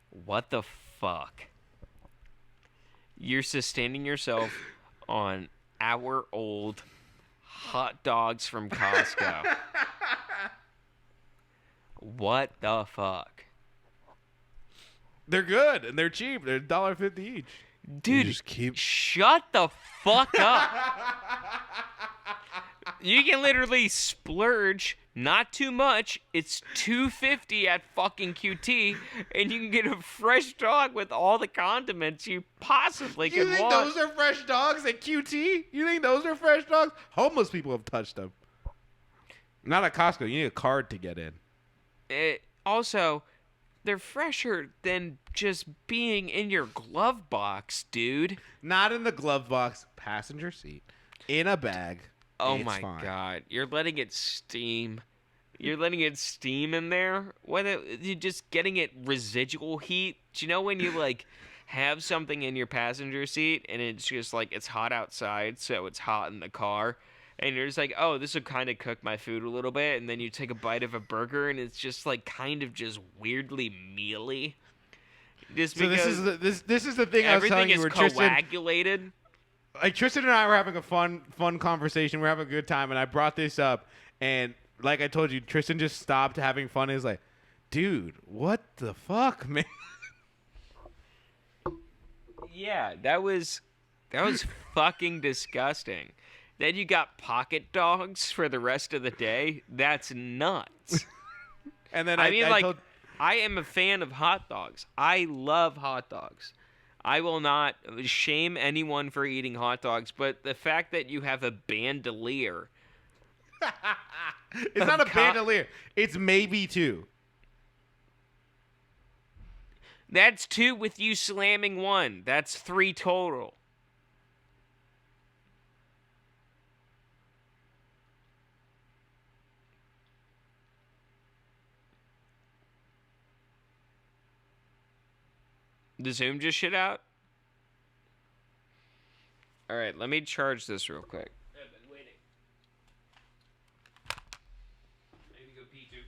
What the fuck? You're sustaining yourself on hour-old hot dogs from Costco. What the fuck? They're good and they're cheap. They're $1.50 each. Dude, just keep- shut the fuck up. You can literally splurge, not too much. It's $2.50 at fucking QT, and you can get a fresh dog with all the condiments you possibly You could think want. those are fresh dogs at QT? You think those are fresh dogs? Homeless people have touched them. Not at Costco. You need a card to get in. Also, they're fresher than just being in your glove box, dude. Not in the glove box, passenger seat, in a bag. Oh It's my fine. god, you're letting it steam. You're letting it steam in there. You're just getting it residual heat. Do you know when you like have something in your passenger seat and it's just like it's hot outside, so it's hot in the car, and you're just like, oh, this will kind of cook my food a little bit, and then you take a bite of a burger and it's just like kind of just weirdly mealy. Just So because this is the thing I was telling everything you. is Where Tristan, coagulated. like Tristan and I were having a fun conversation. We're having a good time, and I brought this up, and like I told you, Tristan just stopped having fun. He's like, "Dude, what the fuck, man?" Yeah, that was fucking disgusting. Then you got pocket dogs for the rest of the day. That's nuts. And then I mean, like, told, I am a fan of hot dogs. I love hot dogs. I will not shame anyone for eating hot dogs, but the fact that you have a bandolier. it's not a bandolier. It's maybe 2. That's 2 with you slamming 1. That's 3 total. The Zoom just shit out? Alright, let me charge this real quick. I've been waiting. I need to go pee too.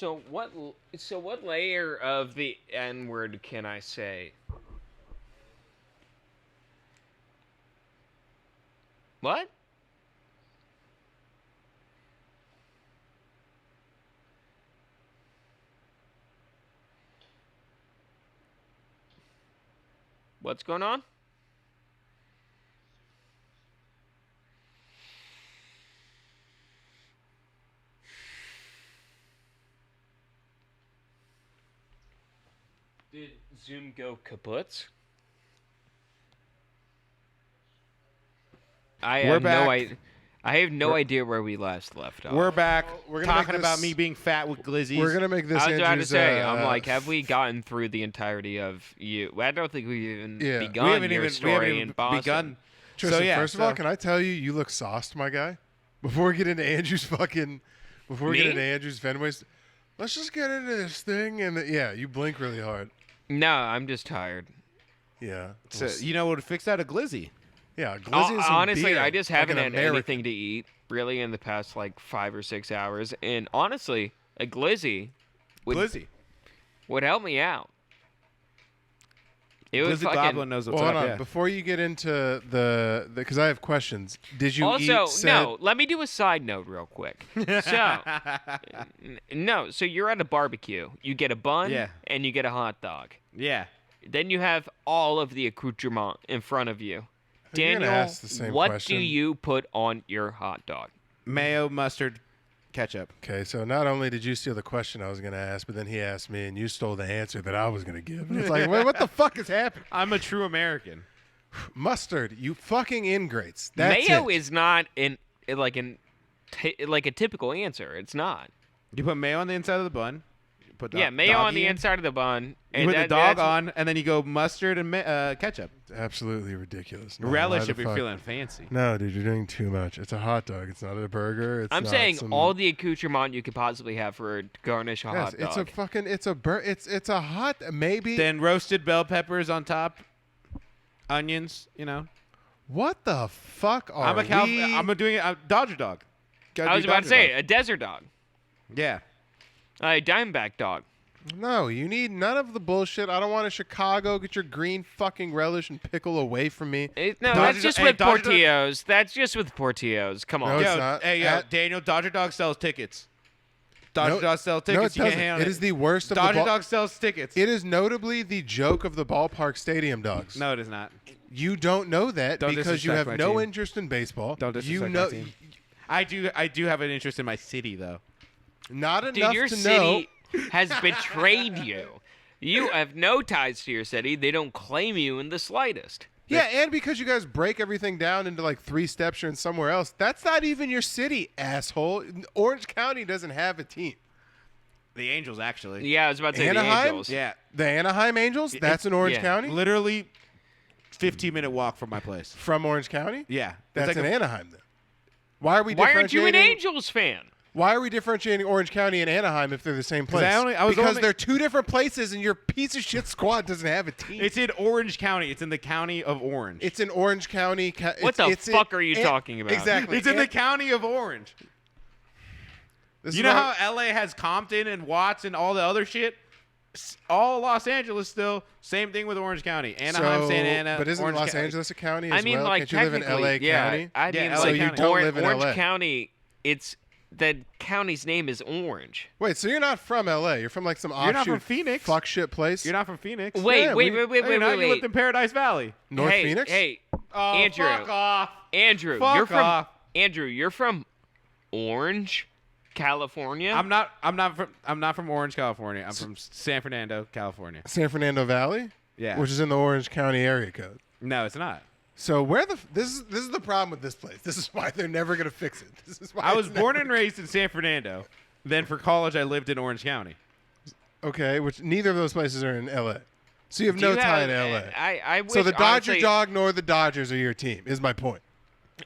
So what layer of the N-word can I say? What? What's going on? Did Zoom go kaput? I We're have back. I have no idea where we last left off. We're back we're gonna talking make about this- me being fat with glizzies. We're gonna make this. I was about to Andrew's, say, I'm like, have we gotten through the entirety of you? I don't think we've even Yeah. begun we haven't your even, story we haven't even in Boston. begun. Tristan, so yeah, first of all, can I tell you, you look sauced, my guy. Before we get into Andrew's before we get Me? into Andrew's Fenway, let's just get into this thing. And yeah, you blink really hard. No, I'm just tired. Yeah. So, you know what would fix that? A glizzy. Yeah, glizzy and some Honestly, beer, I just like haven't an had American. anything to eat really in the past like 5 or 6 hours, and honestly, a glizzy would help me out. It would Glizzy fucking. Goblin knows what's Well, hold up. on. Yeah. Before you get into the because I have questions. Did you Also, eat said, no. Let me do a side note real quick. So, no. So you're at a barbecue. You get a bun, Yeah. and you get a hot dog. Yeah. Then you have all of the accoutrement in front of you. You're gonna Daniel, ask the same what question. do you put on your hot dog? Mayo, mustard, ketchup. Okay, so not only did you steal the question I was going to ask, but then he asked me, and you stole the answer that I was going to give. And it's like, wait, what the fuck is happening? I'm a true American. Mustard, you fucking ingrates. That's Mayo it. is not like a typical answer. It's not. You put mayo on the inside of the bun. You put Yeah, mayo on the in. inside of the bun. You And put the that- dog that's- on, and then you go mustard and ketchup. absolutely ridiculous. No, Relish why the if you're fuck? feeling fancy. No, dude, you're doing too much. It's a hot dog. It's not a burger. It's I'm not saying some... all the accoutrement you could possibly have for a garnish a Yes, hot dog. it's a fucking. It's a hot. Maybe. Then roasted bell peppers on top. Onions, you know. What the fuck are I'm doing it. I'm Dodger dog. Gotta I do was about to Dodger say dog. a desert dog, Yeah. a diamondback dog. No, you need none of the bullshit. I don't want to Chicago. Get your green fucking relish and pickle away from me. No, Dodger that's dog- just hey, with Dodger dog- Portillo's. That's just with Portillo's. Come on. No, it's Yo, not. hey, yo, At- Daniel, Dodger Dog sells tickets. Dodger No- Dog sells No, tickets. it You can't doesn't. hang on It is the worst of Dodger the ball. Dog sells tickets. It is notably the joke of the ballpark stadium dogs. No, it is not. You don't know that Don't because you disrespect have my no team. interest in baseball. Don't disrespect you my know, team. I do have an interest in my city, though. not Dude, enough your to know. city has betrayed you. You have no ties to your city. They don't claim you in the slightest. Yeah, and because you guys break everything down into like 3 steps, you're in somewhere else. That's not even your city, asshole. Orange County doesn't have a team. The Angels, actually. Yeah, I was about to say Anaheim? the Angels. Yeah. The Anaheim Angels, that's in Orange yeah. County? Literally 15-minute walk from my place. From Orange County? Yeah. That's It's like in a- Anaheim then. Why are we Why aren't you an differentiating? Angels fan? Why are we differentiating Orange County and Anaheim if they're the same place? I was because only- they're 2 different places, and your piece of shit squad doesn't have a team. It's in Orange County. It's in the county of Orange. It's in Orange County. What the fuck are you talking about? Exactly. It's in the county of Orange. This You is know why- how LA has Compton and Watts and all the other shit? All Los Angeles still. Same thing with Orange County. Anaheim, Santa Ana. But isn't Orange Los County. Angeles a county as I mean, well? like Can't you live in technically, LA yeah. County? I Yeah, mean, LA like So you don't Orange, live in Orange LA. County. It's the county's name is Orange. Wait, so you're not from LA? You're from like some You're not from offshoot Phoenix. fuck shit place? You're not from Phoenix. Wait, Yeah, wait, we- wait, wait, Hey, wait, no, wait, you wait. lived in Paradise Valley. North hey, Phoenix? Hey, Oh, Andrew. fuck off. Andrew, Fuck you're from off. Andrew. You're from Orange, California. I'm not from Orange, California. I'm from San Fernando, California. San Fernando Valley? Yeah. Which is in the Orange County area code. No, it's not. So where this is the problem with this place. This is why they're never gonna fix it. This is why I was it's born never- and raised in San Fernando. Then for college, I lived in Orange County. Okay, which neither of those places are in LA. So you have Do no you tie have- to LA. I wish, So the Dodger honestly, dog nor the Dodgers are your team, is my point.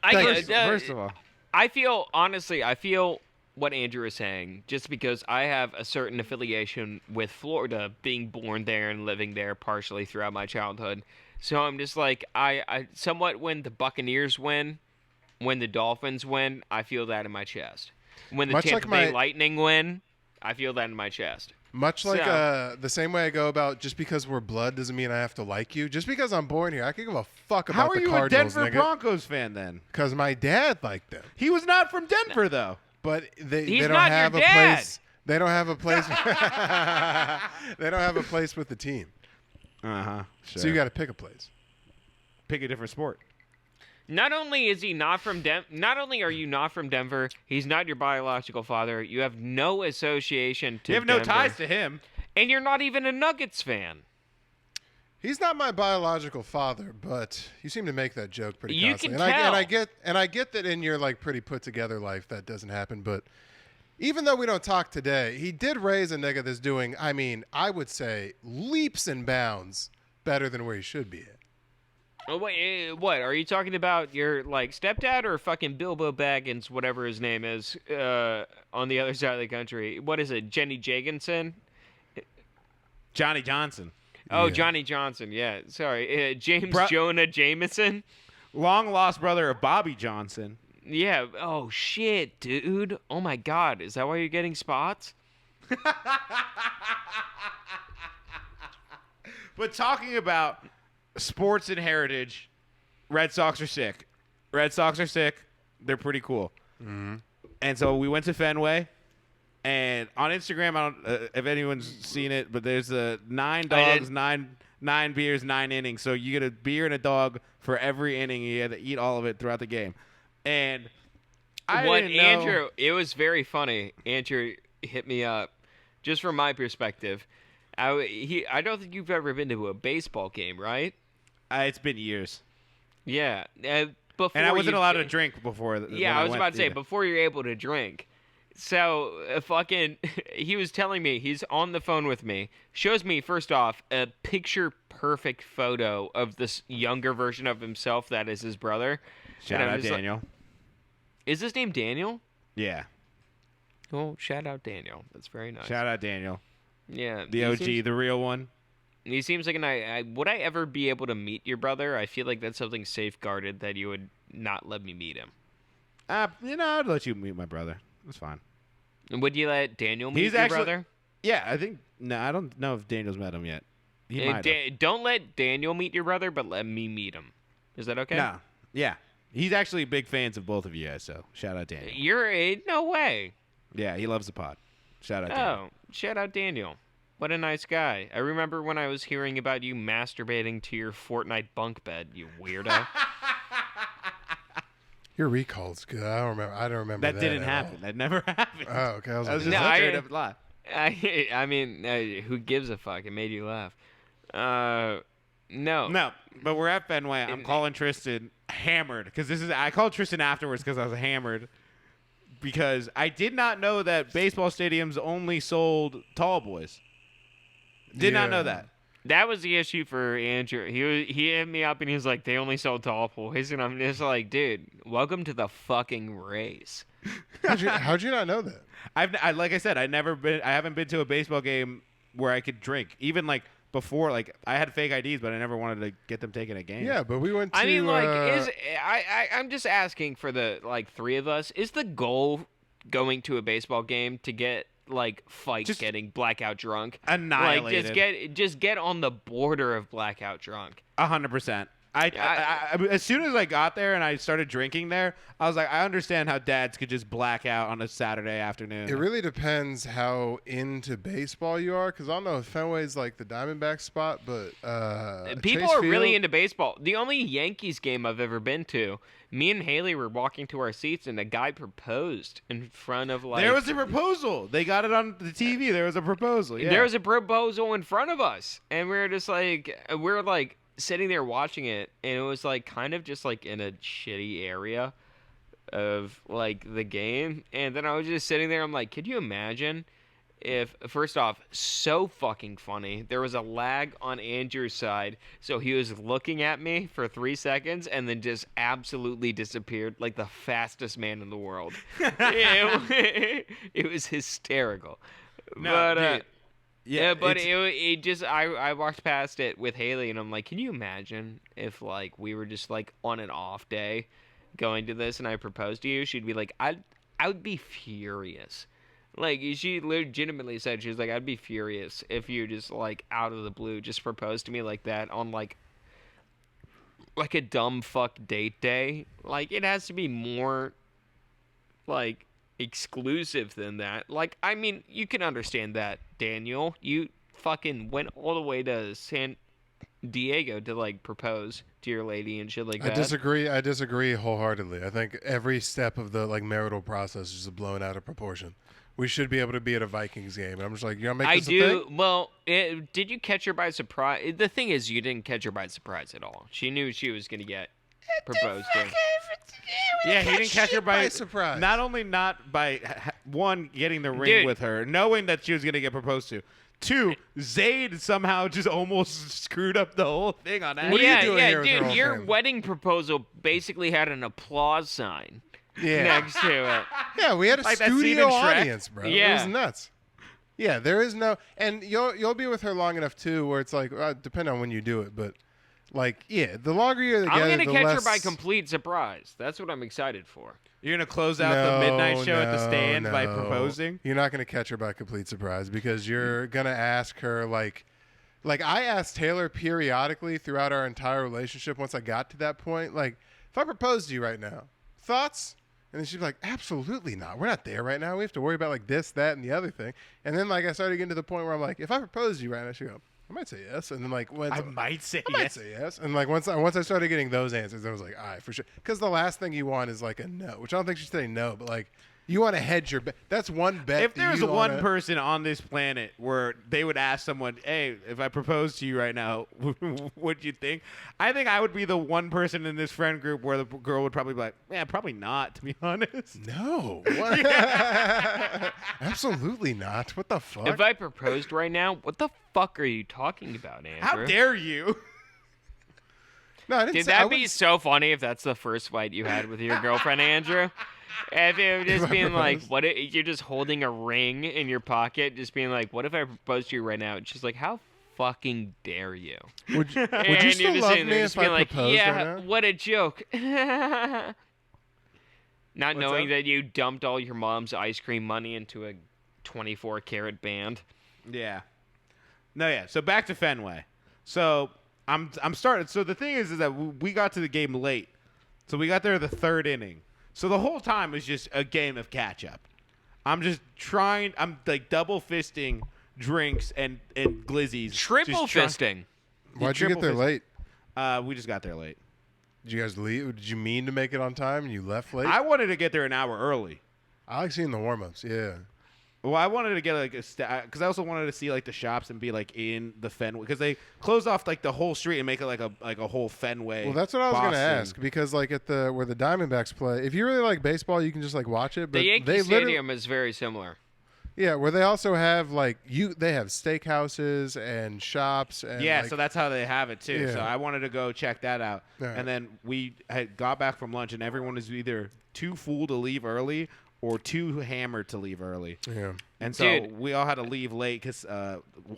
First of all, I feel honestly, I feel what Andrew is saying, just because I have a certain affiliation with Florida, being born there and living there partially throughout my childhood. So I'm just like, I somewhat when the Buccaneers win, when the Dolphins win, I feel that in my chest. When the Much Tampa like Bay my- Lightning win, I feel that in my chest. Much like So- the same way I go about just because we're blood doesn't mean I have to like you. Just because I'm born here, I can give a fuck about How are the you Cardinals, a Denver nigga. Broncos fan then? Because my dad liked them, He was not from Denver though. but they He's don't not your have a dad. place. They don't have a place. They don't have a place with the team, Sure. so you got to pick a place. pick a different sport. Not only is he not from not only are you not from Denver, he's not your biological father. You have no association to You have no Denver, ties to him. and you're not even a Nuggets fan. He's not my biological father, but you seem to make that joke pretty You constantly. can tell. And I get that in your like pretty put together life that doesn't happen, but even though we don't talk today, he did raise a nigga that's doing, I mean, I would say leaps and bounds better than where he should be at. Oh, wait, what? Are you talking about your, like, stepdad or fucking Bilbo Baggins, whatever his name is, on the other side of the country? What is it, Jenny Jagenson? Johnny Johnson. Oh, Yeah. Johnny Johnson, yeah. Sorry. James Bru- Jonah Jameson? Long lost brother of Bobby Johnson. Yeah. Oh, shit, dude. Oh, my God. Is that why you're getting spots? But talking about sports and heritage, Red Sox are sick. Red Sox are sick. They're pretty cool. Mm-hmm. And so we went to Fenway, and on Instagram, I don't if anyone's seen it, but there's a 9 dogs, did. nine beers, 9 innings. So you get a beer and a dog for every inning. You had to eat all of it throughout the game. And I didn't know. Andrew, it was very funny. Andrew hit me up, just from my perspective. I don't think you've ever been to a baseball game, right? It's been years, Yeah. Before and I wasn't you- allowed to drink before. Yeah, I was about to say before you're able to drink. So fucking, he was telling me he's on the phone with me. Shows me first off a picture perfect photo of this younger version of himself that is his brother. Shout And I'm out just like, Daniel. is his name Daniel? Yeah, Oh, shout out Daniel. That's very nice. shout out Daniel, Yeah, the he OG, seems- the real one. He seems like would I ever be able to meet your brother? I feel like that's something safeguarded that you would not let me meet him. I'd let you meet my brother. It's fine. And would you let Daniel meet He's your actually- brother? Yeah, I think. No, I don't know if Daniel's met him yet. He might have. Don't let Daniel meet your brother, but let me meet him. Is that okay? No. Yeah. He's actually big fans of both of you guys, so shout out Daniel. No way. Yeah, he loves the pod. Shout out Daniel. Oh, shout out Daniel. What a nice guy. I remember when I was hearing about you masturbating to your Fortnite bunk bed, you weirdo. Your recall's good. I don't remember that. That didn't at happen. all. That never happened. Oh, okay. I was That was like, just No, a straight up lie. I mean, who gives a fuck? It made you laugh. No. No, but we're at Fenway. I'm calling Tristan hammered because I called Tristan afterwards because I was hammered because I did not know that baseball stadiums only sold tall boys. Did not know Yeah. that. That was the issue for Andrew. He hit me up and he was like, they only sell tall boys. And I'm just like, dude, welcome to the fucking race. how'd you not know that? Like I said, I haven't been to a baseball game where I could drink. Even like before, like I had fake IDs, but I never wanted to get them taken at games. Yeah, but we went to. I mean, like, I'm just asking for the, like, three of us. Is the goal going to a baseball game to get, like, fight Just getting blackout drunk? annihilated. Like, just get on the border of blackout drunk. 100%. As soon as I got there and I started drinking there, I was like, I understand how dads could just black out on a Saturday afternoon. It really depends how into baseball you are, because I don't know if Fenway's like the Diamondback spot, but People Chase are really Field- into baseball. The only Yankees game I've ever been to, me and Haley were walking to our seats and a guy proposed in front of, like... There was a proposal. They got it on the TV. There was a proposal. Yeah. There was a proposal in front of us, and we were just like, sitting there watching it, and it was like kind of just like in a shitty area of like the game, and then I was just sitting there. I'm like, could you imagine if, first off, so fucking funny, there was a lag on Andrew's side, so he was looking at me for 3 seconds and then just absolutely disappeared like the fastest man in the world. It was hysterical. No, But dude. yeah, but it's- it just I walked past it with Haley and I'm like, can you imagine if like we were just like on an off day going to this and I proposed to you? She'd be like, I would be furious. Like, she legitimately said, she was like, I'd be furious if you just, like, out of the blue just proposed to me like that on, like a dumb fuck date day. Like, it has to be more, like, exclusive than that. Like, I mean, you can understand that, Daniel. You fucking went all the way to San Diego to, like, propose to your lady and shit like that. I disagree wholeheartedly. I think every step of the, like, marital process is blown out of proportion. We should be able to be at a Vikings game. And I'm just like, you gonna make this a thing? Well, did you catch her by surprise? The thing is, you didn't catch her by surprise at all. She knew she was going to get proposed to. Yeah, he didn't catch her by surprise. Not only not by, one, getting the ring with her, knowing that she was going to get proposed to. Two, Zayd somehow just almost screwed up the whole thing on accident. What are you doing here with her dude, whole your thing? wedding proposal basically had an applause sign next to it. Yeah, we had a Like that scene studio in Shrek? audience, bro. It Yeah. was nuts. Yeah, there is no, and you'll be with her long enough too, where it's like, depending on when you do it, but like, yeah, the longer you're together, I'm going to catch her less... by complete surprise. That's what I'm excited for. You're going to close out the midnight show at the stand by No. proposing? You're not going to catch her by complete surprise because you're going to ask her like I asked Taylor periodically throughout our entire relationship once I got to that point, like, if I proposed to you right now, thoughts? And then she'd be like, absolutely not. We're not there right now. We have to worry about like this, that, and the other thing. And then like I started getting to the point where I'm like, if I proposed to you right now, she'd go, I might say yes. And then like I might say I might yes. say yes. And like once I started getting those answers, I was like, all right, for sure. Because the last thing you want is like a no, which I don't think she'd say no, but like you want to hedge your bet. That's one bet. If there was you one wanna... person on this planet where they would ask someone, hey, if I proposed to you right now, what'd you think? I think I would be the one person in this friend group where the girl would probably be like, yeah, probably not, to be honest. No. Absolutely not. What the fuck? If I proposed right now, what the fuck are you talking about, Andrew? How dare you? No, I didn't Dude, say, I that'd be wouldn't- so funny if that's the first fight you had with your girlfriend, Andrew. If it would just I being like, proposed? what? You're just holding a ring in your pocket, just being like, what if I proposed to you right now? And she's like, how fucking dare you? Would you And you're still just love sitting me there if just being I like, proposed yeah, right now? what a joke. Not knowing up? that you dumped all your mom's ice cream money into a 24-karat band. Yeah. No, yeah. So back to Fenway. So I'm starting. So the thing is that we got to the game late. So we got there the third inning. So the whole time was just a game of catch up. I'm just trying. I'm like double fisting drinks and glizzies. Triple Just try- fisting. Why'd you get there triple late? We just got there late. Did you guys leave? Did you mean to make it on time and you left late? I wanted to get there an hour early. I like seeing the warm-ups. Yeah. Well, I wanted to get like because I also wanted to see like the shops and be like in the Fenway because they closed off like the whole street and make it like a whole Fenway. Well, that's what I was going to Boston. ask because like at the where the Diamondbacks play, if you really like baseball, you can just like watch it. But The Yankee they literally, Stadium is very similar. yeah, where they also have like they have steakhouses and shops and Yeah, like, so that's how they have it too. So Yeah. I wanted to go check that out. All right. And then we had got back from lunch and everyone was either too full to leave early or too hammered to leave early. yeah. And so Dude. we all had to leave late because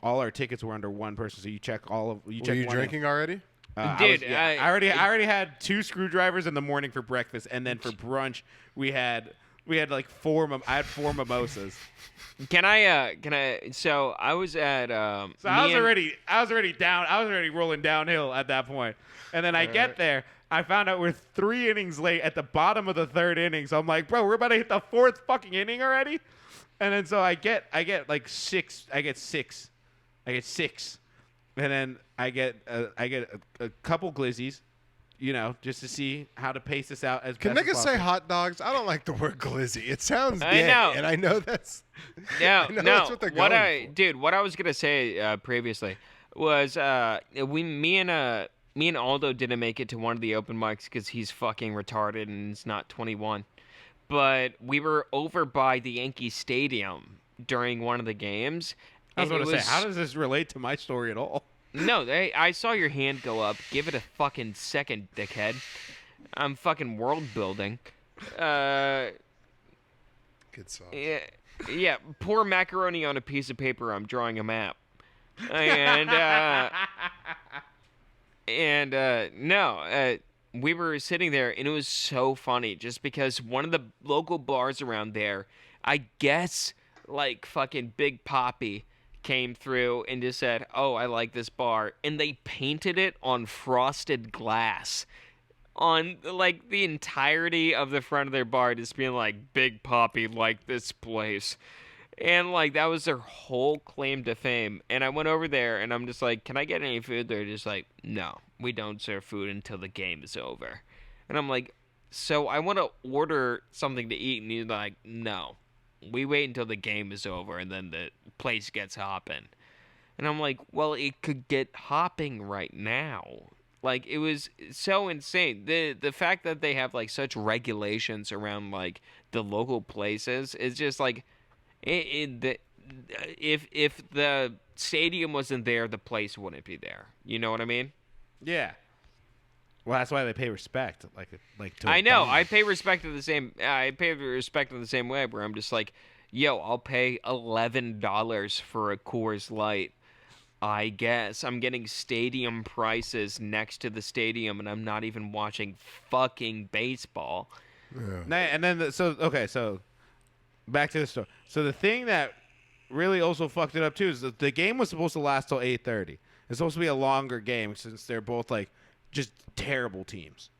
all our tickets were under one person. So you check all of you. Were check you one drinking already? Dude, I already had 2 screwdrivers in the morning for breakfast, and then for brunch we had like 4. I had 4 mimosas. Can I? So I was at. So I was already down. I was already rolling downhill at that point. And then I get there. I found out we're 3 innings late at the bottom of the 3rd inning. So I'm like, bro, we're about to hit the 4th fucking inning already. And then so I get like 6. I get 6. And then I get a couple glizzies, you know, just to see how to pace this out as Can best as niggas say possible. hot dogs? I don't like the word glizzy. It sounds I gay, know. and I know that's No, I know no. that's what they're going for. What I was gonna say previously was me and Aldo didn't make it to one of the open mics because he's fucking retarded and he's not 21. But we were over by the Yankee Stadium during one of the games. I was and going to say, how does this relate to my story at all? No, I saw your hand go up. Give it a fucking second, dickhead. I'm fucking world building. good sauce. Yeah, pour macaroni on a piece of paper. I'm drawing a map. We were sitting there, and it was so funny just because one of the local bars around there, I guess, like fucking Big Poppy came through and just said, "Oh, I like this bar," and they painted it on frosted glass on like the entirety of the front of their bar, just being like, "Big Poppy liked this place." And like that was their whole claim to fame. And I went over there and I'm just like, "Can I get any food?" They're just like, "No, we don't serve food until the game is over." And I'm like, "So I want to order something to eat," and he's like, "No, we wait until the game is over and then the place gets hopping." And I'm like, "Well, it could get hopping right now." Like, it was so insane. The fact that they have like such regulations around like the local places is just like, if the stadium wasn't there, the place wouldn't be there. You know what I mean? Yeah. Well, that's why they pay respect. To I know. I pay respect in the same. I pay respect in the same way. Where I'm just like, "Yo, I'll pay $11 for a Coors Light. I guess I'm getting stadium prices next to the stadium, and I'm not even watching fucking baseball." Yeah. And then so back to the story. So the thing that really also fucked it up too is that the game was supposed to last till 8:30. It's supposed to be a longer game since they're both like just terrible teams.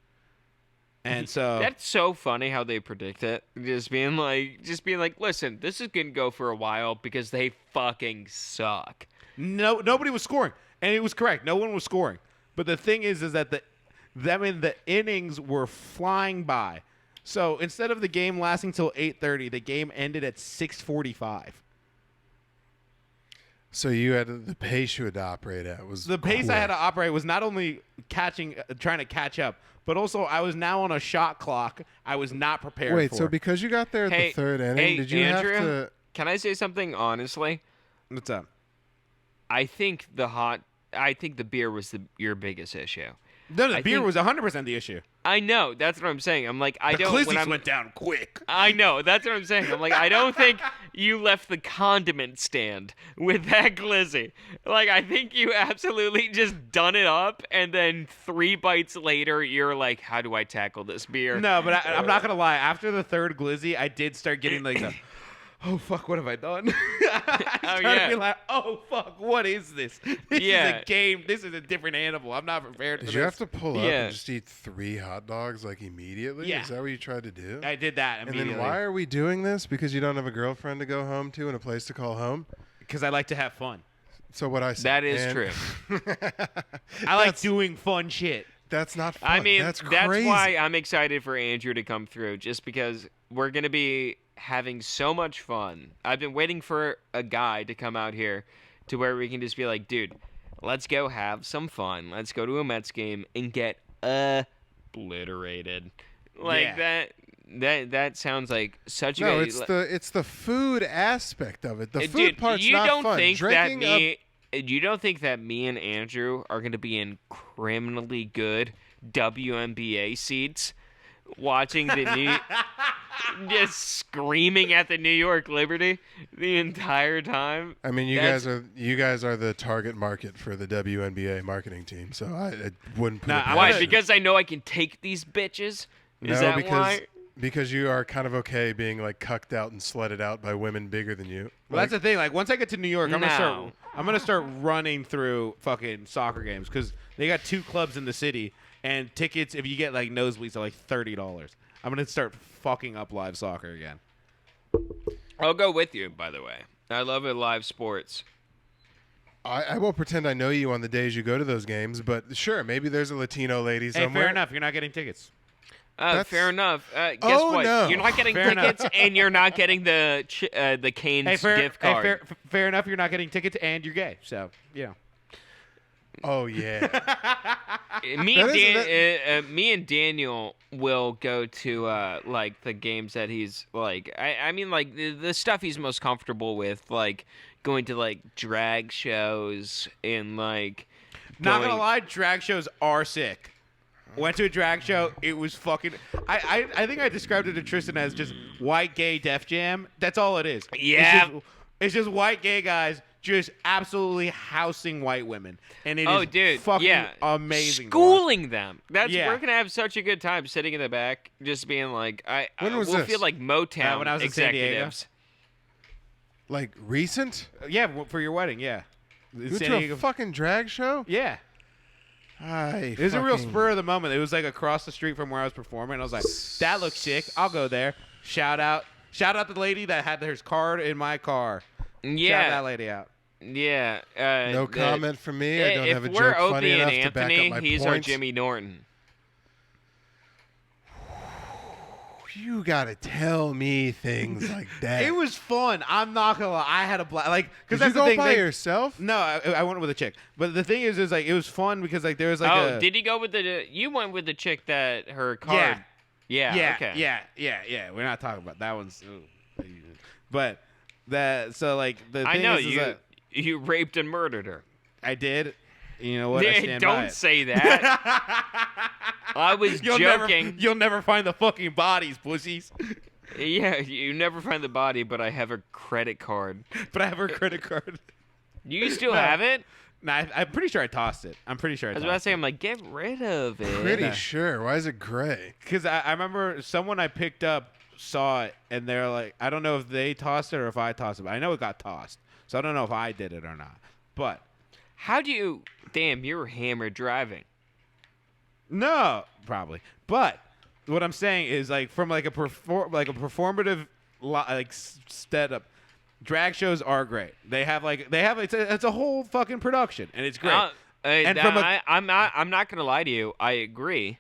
And so that's so funny how they predict it. Just being like, "Listen, this is gonna go for a while because they fucking suck." No, nobody was scoring, and it was correct. No one was scoring. But the thing is that the innings were flying by. So instead of the game lasting till 8:30, the game ended at 6:45. So you had the pace you had to operate at was the pace quick. I had to operate was not only trying to catch up, but also I was now on a shot clock. I was not prepared. Wait, for. so because you got there at the third inning, did you Andrew, have to? Can I say something honestly? What's up? I think the beer was your biggest issue. No, the beer was 100% the issue. I know. That's what I'm saying. I'm like, The glizzies went down quick. I know. That's what I'm saying. I'm like, I don't think you left the condiment stand with that glizzy. Like, I think you absolutely just done it up, and then 3 bites later, you're like, how do I tackle this beer? No, but I'm not going to lie. After the third glizzy, I did start getting like the, oh, fuck, what have I done? I started to be like, oh, fuck, what is this? This is a game. This is a different animal. I'm not prepared for this. Did you have to pull up and just eat 3 hot dogs like immediately? Yeah. Is that what you tried to do? I did that immediately. And then why are we doing this? Because you don't have a girlfriend to go home to and a place to call home? Because I like to have fun. So what I said. That is true. I like doing fun shit. That's not fun. I mean, that's crazy. That's why I'm excited for Andrew to come through, just because we're going to be having so much fun. I've been waiting for a guy to come out here to where we can just be like, "Dude, let's go have some fun. Let's go to a Mets game and get obliterated." Like that sounds like such a good... it's the food aspect of it. The food Dude, part's you not don't fun. think Drinking you don't think that me and Andrew are going to be in criminally good WNBA seats watching the New just screaming at the New York Liberty the entire time? I mean, you guys are the target market for the WNBA marketing team, so I wouldn't put it past Why? you. Because I know I can take these bitches? Is that why? Because you are kind of okay being like cucked out and slutted out by women bigger than you. Well, that's the thing. Like once I get to New York, I'm gonna start running through fucking soccer games because they got 2 clubs in the city, and tickets if you get like nosebleeds are like $30. I'm gonna start fucking up live soccer again. I'll go with you. By the way, I love it. Live sports. I won't pretend I know you on the days you go to those games, but sure, maybe there's a Latino lady somewhere. Fair enough. You're not getting tickets. Fair enough. Guess what? No. You're not getting tickets, and you're not getting the Cane's gift card. Fair enough. You're not getting tickets, and you're gay. So yeah. Oh yeah. Me and Daniel will go to like the games that he's like. I mean like the stuff he's most comfortable with, like going to like drag shows and like. Not gonna lie, drag shows are sick. Went to a drag show. It was fucking. I think I described it to Tristan as just white gay Def Jam. That's all it is. Yeah. It's just white gay guys just absolutely housing white women, and it is fucking amazing. Schooling them. We're gonna have such a good time sitting in the back, just being like, When was this? feel like Motown when I was executives. Like recent? Yeah, for your wedding. Yeah. You went to a fucking drag show? Yeah. It was a real spur of the moment. It was like across the street from where I was performing. I was like, that looks sick. I'll go there. Shout out the lady that had her card in my car. Yeah. Shout that lady out. Yeah. No comment from me. I don't have a If joke we're funny Opie enough and to back up Anthony, my he's our points. Jimmy Norton. You gotta tell me things like that. It was fun. I'm not gonna lie. I had a blast. Like, because Did that's you the go thing. by yourself? No, I went with a chick. But the thing is like it was fun because like there was like did he go with you went with the chick that her card? Yeah. Okay. Yeah. We're not talking about that one's. But so like the thing I know is that you raped and murdered her. I did. You know what? I stand by Don't it. say that. I was joking. You'll never find the fucking bodies, pussies. Yeah, you never find the body, but I have a credit card. But I have her credit card. You still have it? Nah, I'm pretty sure I tossed it. I'm pretty sure I was tossed about to say, I'm like, get rid of it. Pretty sure. Why is it gray? Because I remember someone I picked up saw it, and they're like, I don't know if they tossed it or if I tossed it, but I know it got tossed. So I don't know if I did it or not. But how do you... Damn, you were hammered driving. No, probably. But what I'm saying is like from like a performative setup, drag shows are great. They have it's a whole fucking production and it's great. And I'm not gonna lie to you. I agree,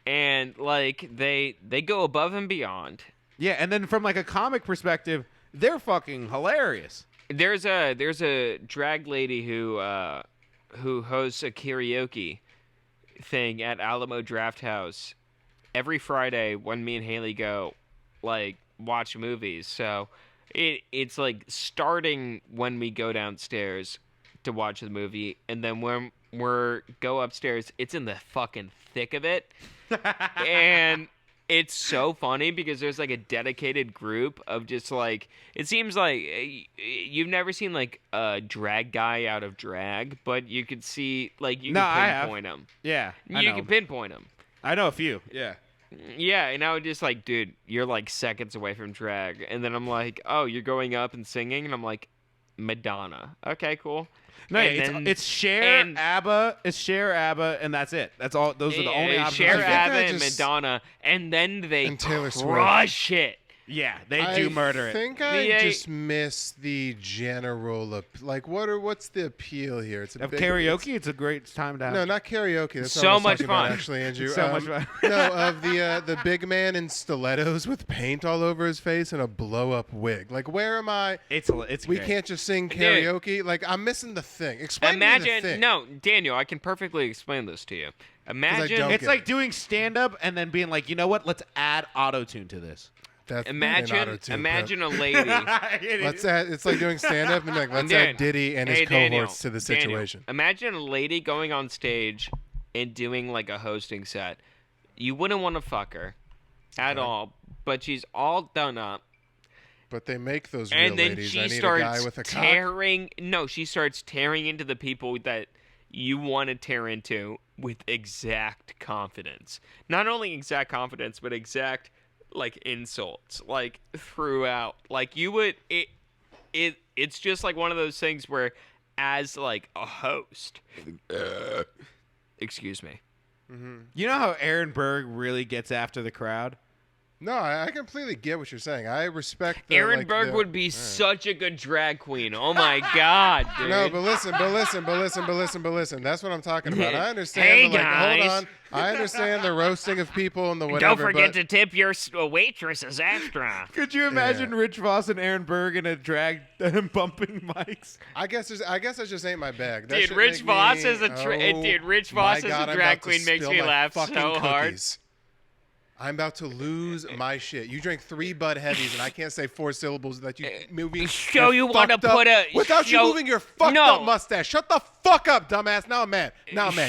and like they go above and beyond. Yeah, and then from like a comic perspective, they're fucking hilarious. There's a drag lady who hosts a karaoke thing at Alamo Draft House every Friday when me and Haley go like watch movies. So it's like starting when we go downstairs to watch the movie, and then when we go upstairs, it's in the fucking thick of it. And it's so funny because there's like a dedicated group of just like, it seems like you've never seen like a drag guy out of drag, but you could see like you can pinpoint him. Yeah, you can pinpoint him. I know a few. Yeah. Yeah, and I would just like, dude, you're like seconds away from drag, and then I'm like, oh, you're going up and singing, and I'm like, Madonna. Okay, cool. No, it's Cher, ABBA, and that's it. That's all. Those are the only options. Cher, ABBA, and Madonna, and then they crush it. Yeah, they do murder it. I think I just miss the general what's the appeal here? It's karaoke. It's a great time to have. No, not karaoke. That's so much fun. Actually, Andrew. So much fun. No, of the big man in stilettos with paint all over his face and a blow up wig. Like, where am I? It's we great. can't just sing karaoke. Like, I'm missing the thing. Explain me the thing. No, Daniel, I can perfectly explain this to you. Imagine it's like doing stand up and then being like, you know what? Let's add auto-tune to this. That's imagine a lady. It's like doing stand up and like let's add Diddy and his cohorts to the situation. Daniel, imagine a lady going on stage and doing like a hosting set. You wouldn't want to fuck her at all, but she's all done up. But they make those real and then ladies. she I need starts a guy with a tearing. Cock. No, she starts tearing into the people that you want to tear into with exact confidence. Not only exact confidence, but exact like insults like throughout. Like you would it's just like one of those things where as like a host excuse me. Mm-hmm. You know how Aaron Berg really gets after the crowd? No, I completely get what you're saying. I respect Aaron Berg would be such a good drag queen. Oh my god, dude. No, but listen. That's what I'm talking about. I understand. Hey, guys. Hold on. I understand the roasting of people and the whatever. Don't forget to tip your waitresses extra. Could you imagine Rich Voss and Aaron Berg in a drag bumping mics? I guess that just ain't my bag. That dude, Rich Voss as a drag queen makes me laugh so hard. I'm about to lose my shit. You drank 3 Bud Heavies, and I can't say 4 syllables without you moving. So you want to put a without you moving your fucked up mustache. Shut the fuck up, dumbass. Now I'm mad.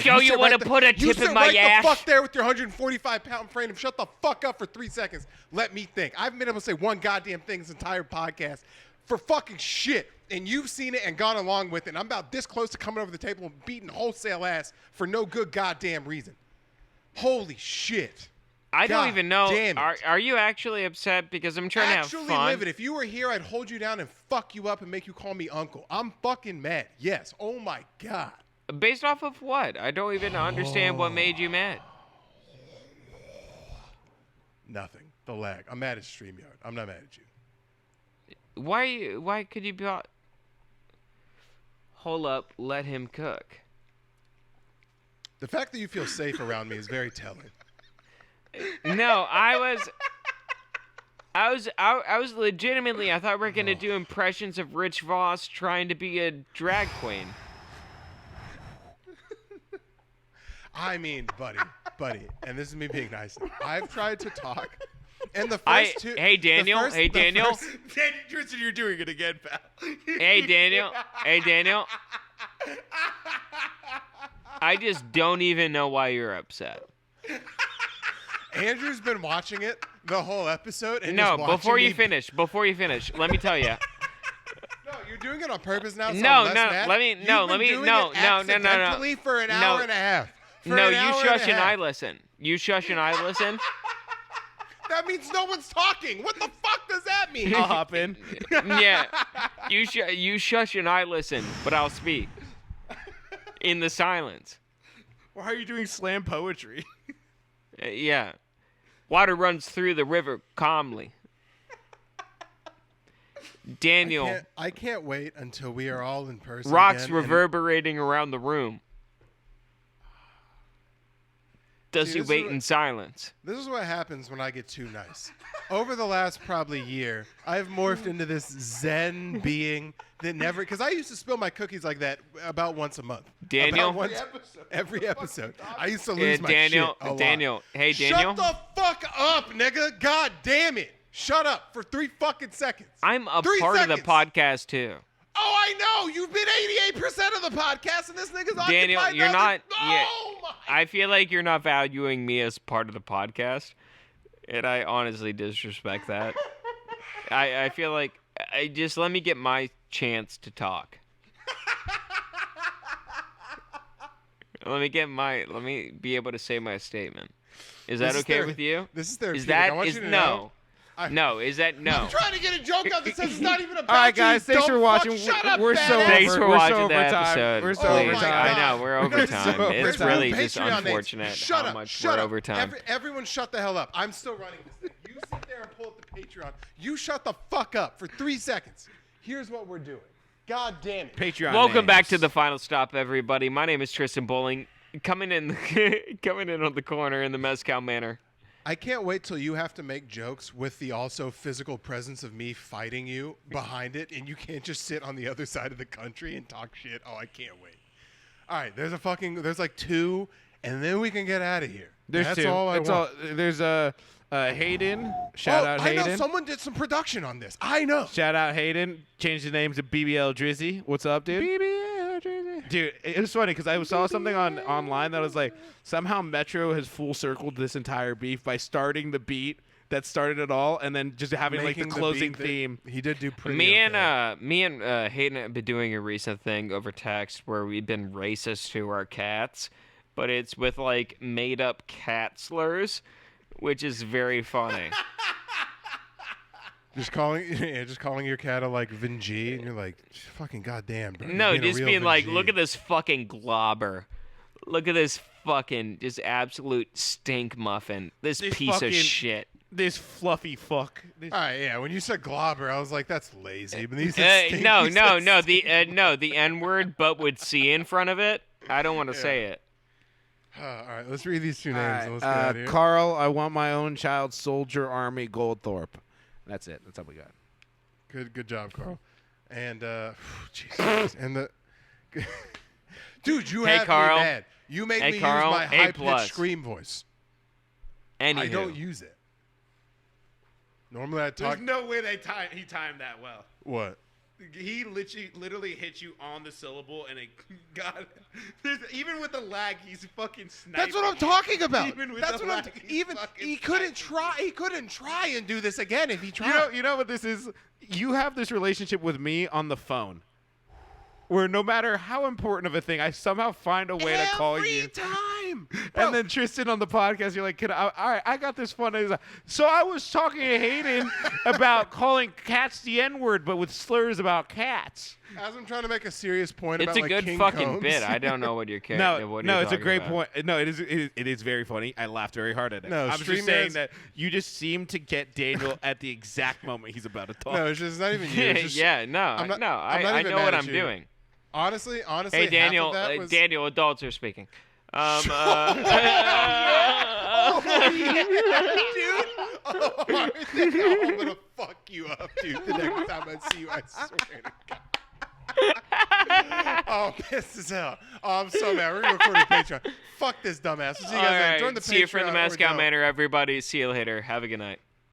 So you want to put a tip in my ass? You sit right the fuck there with your 145-pound frame. Shut the fuck up for 3 seconds. Let me think. I haven't been able to say one goddamn thing this entire podcast for fucking shit. And you've seen it and gone along with it. And I'm about this close to coming over the table and beating wholesale ass for no good goddamn reason. Holy shit. I don't God even know. damn it. Are you actually upset? Because I'm trying to have fun. Live it. If you were here, I'd hold you down and fuck you up and make you call me uncle. I'm fucking mad. Yes. Oh my God. Based off of what? I don't even understand what made you mad. Nothing. The lag. I'm mad at StreamYard. I'm not mad at you. Why could you be... Hold up. Let him cook. The fact that you feel safe around me is very telling. No, I was legitimately, I thought we were going to do impressions of Rich Voss trying to be a drag queen. I mean, buddy, and this is me being nice. I've tried to talk, and the first two... Hey, Daniel, Tristan, you're doing it again, pal. Hey, Daniel. I just don't even know why you're upset. Andrew's been watching it the whole episode. And No, just before you watching me... finish, let me tell you. No, you're doing it on purpose now. So No, I'm less no, mad? let me- You've no, been let me- doing no, it no, no, no, no. accidentally for an hour and a half. No, you shush and I listen. You shush and I listen. That means no one's talking. What the fuck does that mean? I'll hop in. Yeah, you shush and I listen, but I'll speak in the silence. Why are you doing slam poetry? Yeah, water runs through the river calmly. Daniel, I can't wait until we are all in person. rocks again reverberating around the room. Does See, he this is wait what- in silence? This is what happens when I get too nice. Over the last probably year, I've morphed into this Zen being that never... Because I used to spill my cookies like that about once a month. Daniel? About every episode. I used to lose my shit a lot. Daniel. Hey, Daniel. Shut the fuck up, nigga. God damn it. Shut up for 3 fucking seconds. I'm a 3 part of seconds. the podcast too. Oh, I know. You've been 88% of the podcast, and this nigga's Daniel, occupied you're another- not. Yeah, Oh, my. I feel like you're not valuing me as part of the podcast, and I honestly disrespect that. I feel like I just let me get my chance to talk. Let me be able to say my statement. Is that This is okay therapy. with you? This is therapeutic. Is that I want is you to no? know. No, is that no? I'm trying to get a joke out that says it's not even about All right, you, guys. you Thanks dumb for watching. fuck. Shut up, We're so badass. Thanks over. for We're watching so the over time. episode. We're so Oh Please. my over I time. know we're over This is time. so It's over really time. just Patreon names. unfortunate Shut how up, much shut we're up. over time. Everyone shut the hell up. I'm still running this thing. You sit there and pull up the Patreon. You shut the fuck up for 3 seconds. Here's what we're doing. God damn it. Patreon. Welcome back names. to the final stop, everybody. My name is Tristan Bowling. Coming in on the corner in the Mezcal manner. I can't wait till you have to make jokes with the also physical presence of me fighting you behind it, and you can't just sit on the other side of the country and talk shit. Oh, I can't wait. All right, there's like 2, and then we can get out of here. There's That's 2. all I want. There's Hayden. Shout out I Hayden. know someone did some production on this. I know. Shout out Hayden. Changed the name to BBL Drizzy. What's up, dude? BBL Drizzy. Dude, it was funny because I saw something online that was like, somehow Metro has full circled this entire beef by starting the beat that started it all, and then just having like the Making closing beat that theme. He did do pretty Me okay. and Hayden have been doing a recent thing over text where we've been racist to our cats, but it's with like made up cat slurs, which is very funny. Just calling your cat a like Vinci, and you're like, fucking goddamn, bro. No, You're just a real being like, Vinci. look at this fucking globber. Look at this fucking just absolute stink muffin. This piece fucking- of shit. This fluffy fuck. This- All right, yeah. When you said globber, I was like, that's lazy. But these No, the N word, but with C in front of it. I don't want to say it. All right, let's read these 2 names. All and right, let's get out of here. Carl, I want my own child, Soldier Army Goldthorpe. That's it. That's all we got. Good job, Carl. And Jesus, and the dude, you Hey, have Carl. me mad. You made Hey, me Carl. use my A+. high-pitched scream voice. Anywho. I don't use it. Normally, I talk. There's no way he timed that well. What? He literally hit you on the syllable, and it got. Even with the lag, he's fucking sniping. That's what I'm talking about. Even with That's the what I'm. lag, he's Even fucking he couldn't sniping. try. He couldn't try and do this again if he tried. You know what this is? You have this relationship with me on the phone, where no matter how important of a thing, I somehow find a way to call you. Every time. lame. Bro. And then Tristan on the podcast, you're like, all right, I got this fun. He's like, so I was talking to Hayden about calling cats the N-word, but with slurs about cats. As I'm trying to make a serious point It's about a like good King fucking Combs. bit. I don't know what you're carrying. No, it's a great point. No, it is very funny. I laughed very hard at it. No, I'm just saying that you just seem to get Daniel at the exact moment he's about to talk. No, it's just not even you. It's just, I know even what mad I'm at you. doing. Honestly, Hey, Daniel, half of that was... Daniel, adults are speaking. Oh, yeah, dude. Oh, I'm gonna fuck you up, dude. The next time I see you, I swear to God. Oh, pissed as hell. Oh, I'm so mad. We're gonna record a Patreon. Fuck this dumbass. We'll see you guys later. Join the Patreon. See you from the or Moscow don't. Manor, everybody. See you later. Have a good night.